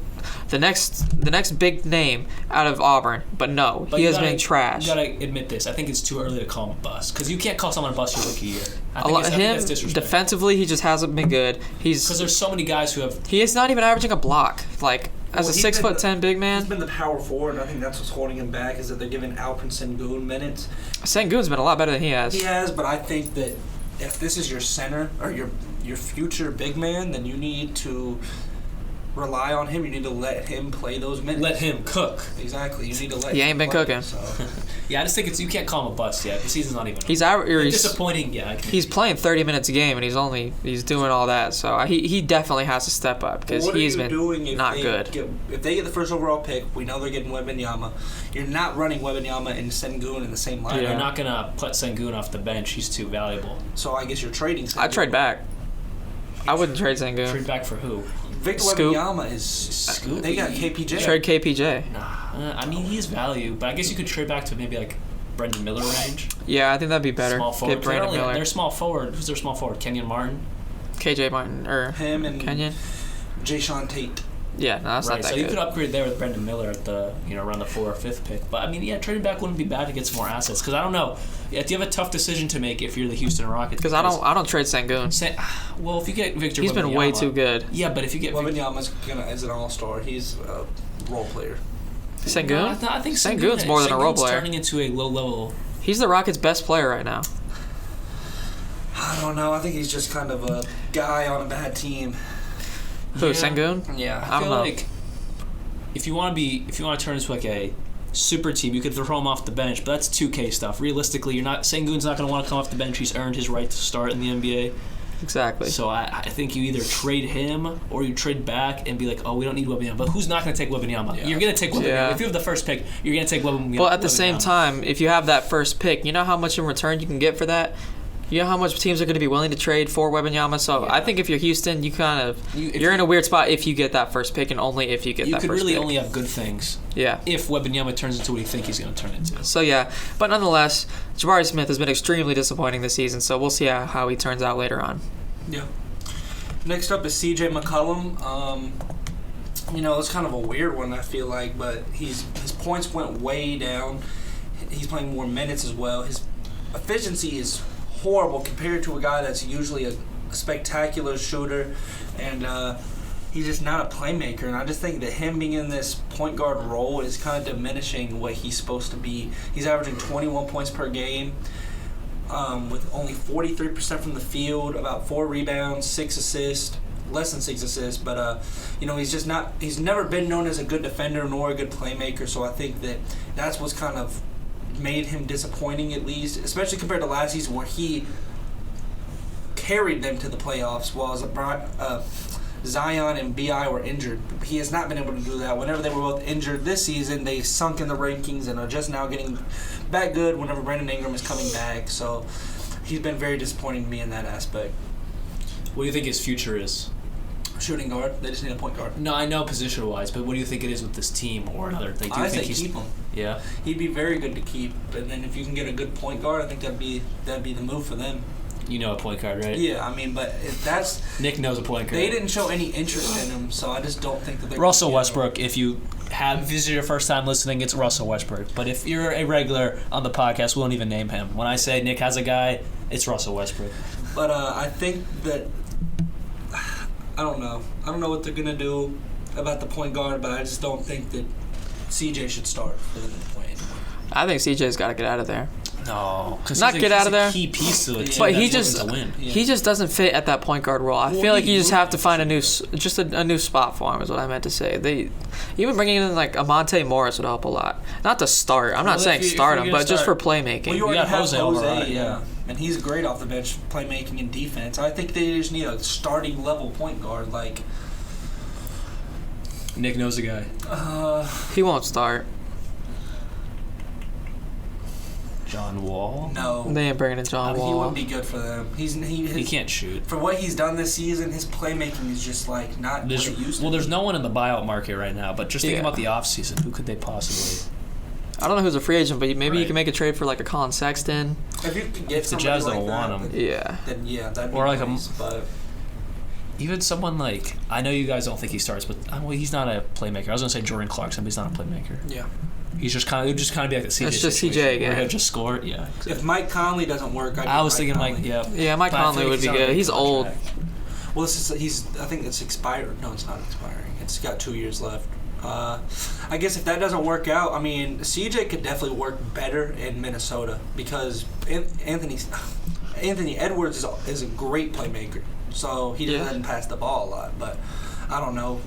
the next big name out of Auburn, but no, he has been trash. You gotta admit this. I think it's too early to call him a bust because you can't call someone a bust your rookie year. I think that's disrespectful. Defensively, he just hasn't been good. Because there's so many guys who have. He is not even averaging a block. Like as a 6'10" big man. He's been the power forward, and I think that's what's holding him back is that they're giving Alperen Sengun minutes. Sengun's been a lot better than he has. He has, but I think that if this is your center or your future big man, then you need to rely on him. You need to let him play those minutes. Let him cook. Exactly. You need to let. He ain't been cooking. So. Yeah, I just think you can't call him a bust yet. The season's not even. He's disappointing. Yeah, he's playing 30 minutes a game, and he's doing all that. So he definitely has to step up because he's been not good. If they get the first overall pick, we know they're getting Wembanyama. You're not running Wembanyama and Sengun in the same lineup. You're not gonna put Sengun off the bench. He's too valuable. So I guess you're trading Sengun. I'd trade back. I wouldn't trade Sengun. Trade back for who? Victor Wembanyama is Scoop. They got KPJ. Trade KPJ. Nah, I mean he's value, but I guess you could trade back to maybe like Brendan Miller range. Yeah, I think that'd be better. Small forward. Get Brandon Miller. They're small forward. Who's their small forward? Kenyon Martin. KJ Martin or him and Kenyon. Jayshawn Tate. Yeah, no, that's not that so good. You could upgrade there with Brendan Miller at the around the 4th or 5th pick. But I mean, yeah, trading back wouldn't be bad to get some more assets. Because I don't know, do you have a tough decision to make if you're the Houston Rockets? Because I don't trade Sengun. Well, if you get Victor, he's been way too good. Yeah, but if you get Wembanyama's is an all-star. He's a role player. Sengun? No, I think Sengun's more than a role player. Turning into a low level. He's the Rockets' best player right now. I don't know. I think he's just kind of a guy on a bad team. Who, Sengun? Yeah, I feel like if you want to turn into like a super team, you could throw him off the bench, but that's 2K stuff. Realistically, Sengun's not going to want to come off the bench. He's earned his right to start in the NBA. Exactly. So I think you either trade him or you trade back and be like, oh, we don't need Wembanyama. But who's not going to take Wembanyama? Yeah. You're going to take Wembanyama. Yeah. If you have the first pick, you're going to take Wembanyama. Well, at the same time, if you have that first pick, you know how much in return you can get for that? You know how much teams are going to be willing to trade for Wembanyama? So I think if you're Houston, you're in a weird spot if you get that first pick and only if you get that first pick. You could really only have good things. Yeah. If Wembanyama turns into what you think he's going to turn into. So yeah, but nonetheless, Jabari Smith has been extremely disappointing this season. So we'll see how he turns out later on. Yeah. Next up is CJ McCollum. It's kind of a weird one, I feel like, but his points went way down. He's playing more minutes as well. His efficiency is horrible compared to a guy that's usually a spectacular shooter, and he's just not a playmaker. And I just think that him being in this point guard role is kind of diminishing what he's supposed to be. He's averaging 21 points per game. With only 43% from the field, about 4 rebounds, 6 assists, less than 6 assists. But he's never been known as a good defender nor a good playmaker. So I think that's what's kind of made him disappointing, at least, especially compared to last season where he carried them to the playoffs, while Zion and B.I. were injured. He has not been able to do that. Whenever they were both injured this season, they sunk in the rankings and are just now getting back good whenever Brandon Ingram is coming back. So he's been very disappointing to me in that aspect. What do you think his future is? Shooting guard. They just need a point guard. No, I know position-wise, but what do you think it is with this team or another? Like, do you I think say keep him. Yeah. He'd be very good to keep, and then if you can get a good point guard, I think that'd be the move for them. You know a point guard, right? Yeah, I mean, but if that's Nick knows a point guard. They didn't show any interest in him, so I just don't think that they're Russell Westbrook. If this is your first time listening, it's Russell Westbrook. But if you're a regular on the podcast, we won't even name him. When I say Nick has a guy, it's Russell Westbrook. But I think that I don't know what they're gonna do about the point guard, but I just don't think that CJ should start for them to play anymore. I think CJ's got to get out of there. No, because Not get out of there. Key piece to it. But he just doesn't fit at that point guard role. I feel like you just have to find a new spot for him. Is what I meant to say. Even bringing in like Amonte Morris would help a lot. Not to start. I'm not saying start him, but just for playmaking. Well, you already have Jose, yeah, and he's great off the bench, playmaking and defense. I think they just need a starting level point guard. Like Nick knows a guy. He won't start. John Wall? No. They ain't bringing in John Wall. He wouldn't be good for them. He can't shoot. For what he's done this season, his playmaking is just like not what it used to be. Well, there's no one in the buyout market right now, but just thinking about the offseason, who could they possibly... I don't know who's a free agent, but maybe you can make a trade for like a Colin Sexton. If you could get the Jazz like don't want him. Then that'd be or like nice, but... Even someone like... I know you guys don't think he starts, but he's not a playmaker. I was going to say Jordan Clarkson, but he's not a playmaker. Yeah. He's just kind of be like a CJ. It's just CJ again. Where he'll just score. Yeah. Exactly. If Mike Conley doesn't work, I was thinking Mike. Yeah. Yeah, Mike Conley would be good. He's old. Well, I think it's expired. No, it's not expiring. It's got 2 years left. I guess if that doesn't work out, I mean, CJ could definitely work better in Minnesota because Anthony Edwards is a great playmaker. So he doesn't pass the ball a lot, but. I don't know.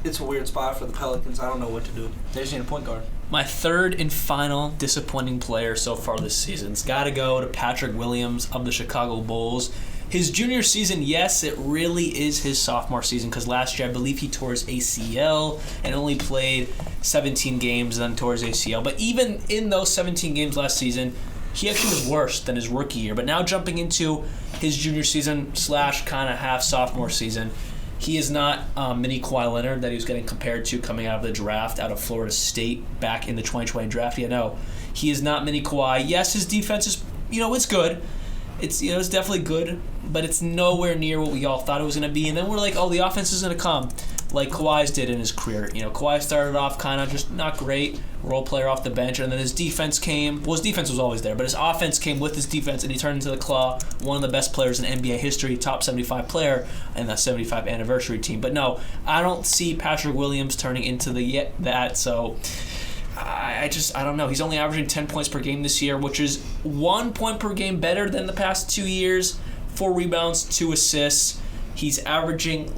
It's a weird spot for the Pelicans. I don't know what to do. They just need a point guard. My third and final disappointing player so far this season's got to go to Patrick Williams of the Chicago Bulls. His junior season, yes, it really is his sophomore season because last year I believe he tore his ACL and only played 17 games and then tore his ACL. But even in those 17 games last season, he actually was worse than his rookie year. But now jumping into his junior season / kind of half sophomore season, he is not mini Kawhi Leonard that he was getting compared to coming out of the draft out of Florida State back in the 2020 draft. Yeah, no, he is not mini Kawhi. Yes, his defense is, it's good. It's it's definitely good, but it's nowhere near what we all thought it was going to be. And then we're like, oh, the offense is going to come like Kawhi's did in his career. Kawhi started off kind of just not great, role player off the bench, and then his defense came. Well, his defense was always there, but his offense came with his defense, and he turned into the Claw, one of the best players in NBA history, top 75 player in that 75 anniversary team. But no, I don't see Patrick Williams turning into that. So I don't know. He's only averaging 10 points per game this year, which is 1 point per game better than the past 2 years. 4 rebounds, 2 assists. He's averaging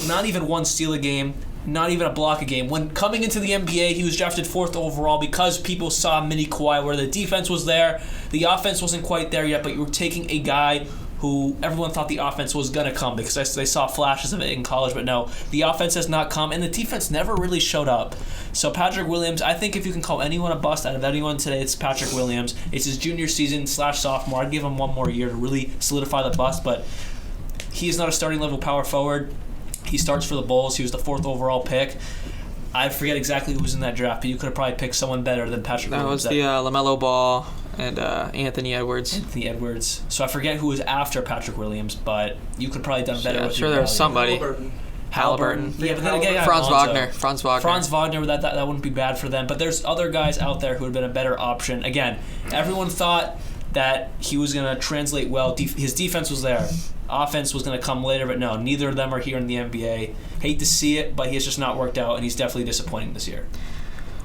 not even 1 steal a game, not even a block a game. When coming into the NBA, he was drafted 4th overall because people saw mini Kawhi where the defense was there. The offense wasn't quite there yet, but you were taking a guy who everyone thought the offense was going to come because they saw flashes of it in college, but no, the offense has not come, and the defense never really showed up. So Patrick Williams, I think if you can call anyone a bust out of anyone today, it's Patrick Williams. It's his junior season / sophomore. I'd give him 1 more year to really solidify the bust, but he is not a starting level power forward. He starts for the Bulls. He was the 4th overall pick. I forget exactly who was in that draft, but you could have probably picked someone better than Patrick Williams. That was the LaMelo Ball and Anthony Edwards. So I forget who was after Patrick Williams, but you could probably done better with sure there was somebody. Halliburton. Yeah, but then again, Franz Wagner. Franz Wagner, that wouldn't be bad for them. But there's other guys out there who would have been a better option. Again, everyone thought that he was going to translate well. His defense was there. Offense was going to come later, but no, neither of them are here in the NBA. Hate to see it, but he has just not worked out, and he's definitely disappointing this year.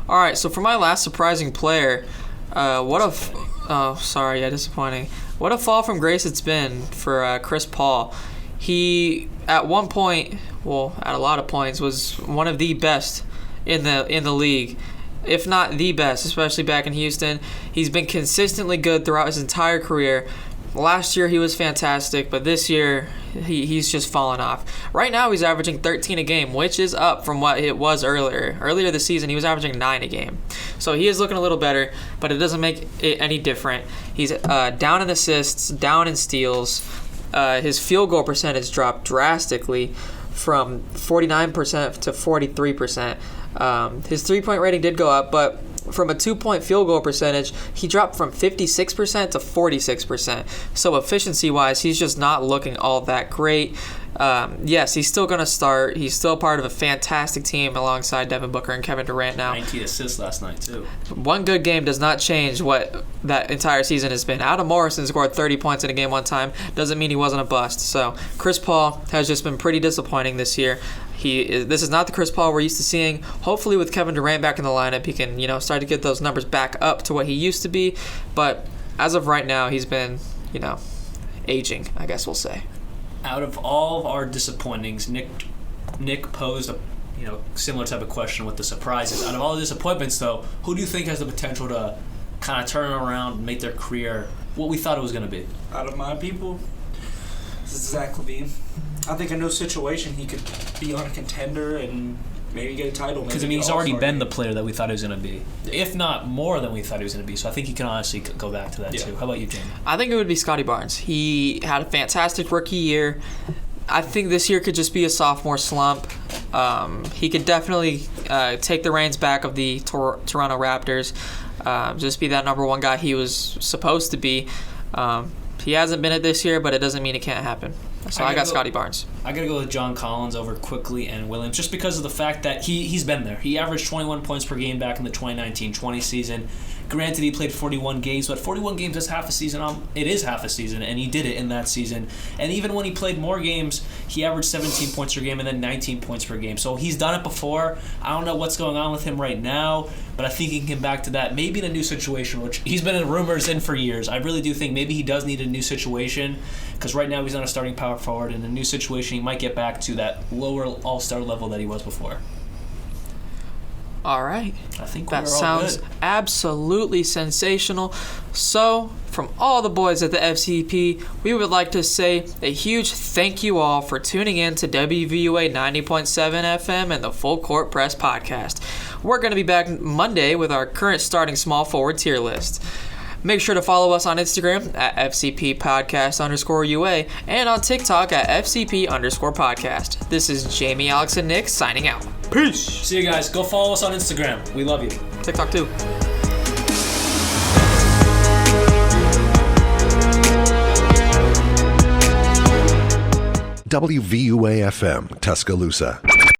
All right, so for my last surprising player, disappointing. What a fall from grace it's been for Chris Paul. He, at one point, at a lot of points, was one of the best in the league, if not the best, especially back in Houston. He's been consistently good throughout his entire career. Last year he was fantastic, but this year he's just fallen off. Right now he's averaging 13 a game, which is up from what it was earlier. Earlier this season he was averaging 9 a game. So he is looking a little better, but it doesn't make it any different. He's down in assists, down in steals. His field goal percentage dropped drastically from 49% to 43%. His three-point rating did go up, but from a 2-point field goal percentage, he dropped from 56% to 46%. So efficiency-wise, he's just not looking all that great. Yes, he's still going to start. He's still part of a fantastic team alongside Devin Booker and Kevin Durant now. 19 assists last night, too. One good game does not change what that entire season has been. Adam Morrison scored 30 points in a game one time. Doesn't mean he wasn't a bust. So Chris Paul has just been pretty disappointing this year. This is not the Chris Paul we're used to seeing. Hopefully with Kevin Durant back in the lineup, he can start to get those numbers back up to what he used to be. But as of right now, he's been aging, I guess we'll say. Out of all of our disappointings, Nick posed a similar type of question with the surprises. Out of all the disappointments, though, who do you think has the potential to kind of turn around and make their career what we thought it was going to be? Out of my people, this is Zach LaVine. I think in no situation he could be on a contender and maybe get a title. Because he's already been the player that we thought he was going to be, if not more than we thought he was going to be. So I think he can honestly go back to that too. How about you, Jamie? I think it would be Scotty Barnes. He had a fantastic rookie year. I think this year could just be a sophomore slump. He could definitely take the reins back of the Toronto Raptors. Just be that number one guy he was supposed to be. He hasn't been it this year, but it doesn't mean it can't happen. So I got Scotty Barnes. I got to go with John Collins over Quickly and Williams just because of the fact that he's been there. He averaged 21 points per game back in the 2019-20 season. Granted, he played 41 games, but 41 games is half a season. It is half a season, and he did it in that season. And even when he played more games, he averaged 17 points per game and then 19 points per game. So he's done it before. I don't know what's going on with him right now, but I think he can get back to that. Maybe in a new situation, which he's been in rumors in for years. I really do think maybe he does need a new situation because right now he's not a starting power forward. In a new situation, he might get back to that lower all-star level that he was before. All right. I think that sounds absolutely sensational. So, from all the boys at the FCP, we would like to say a huge thank you all for tuning in to WVUA 90.7 FM and the Full Court Press podcast. We're going to be back Monday with our current starting small forward tier list. Make sure to follow us on Instagram at FCP_podcast_UA and on TikTok at FCP_podcast. This is Jamie, Alex, and Nick signing out. Peace. See you guys. Go follow us on Instagram. We love you. TikTok too. WVUA FM, Tuscaloosa.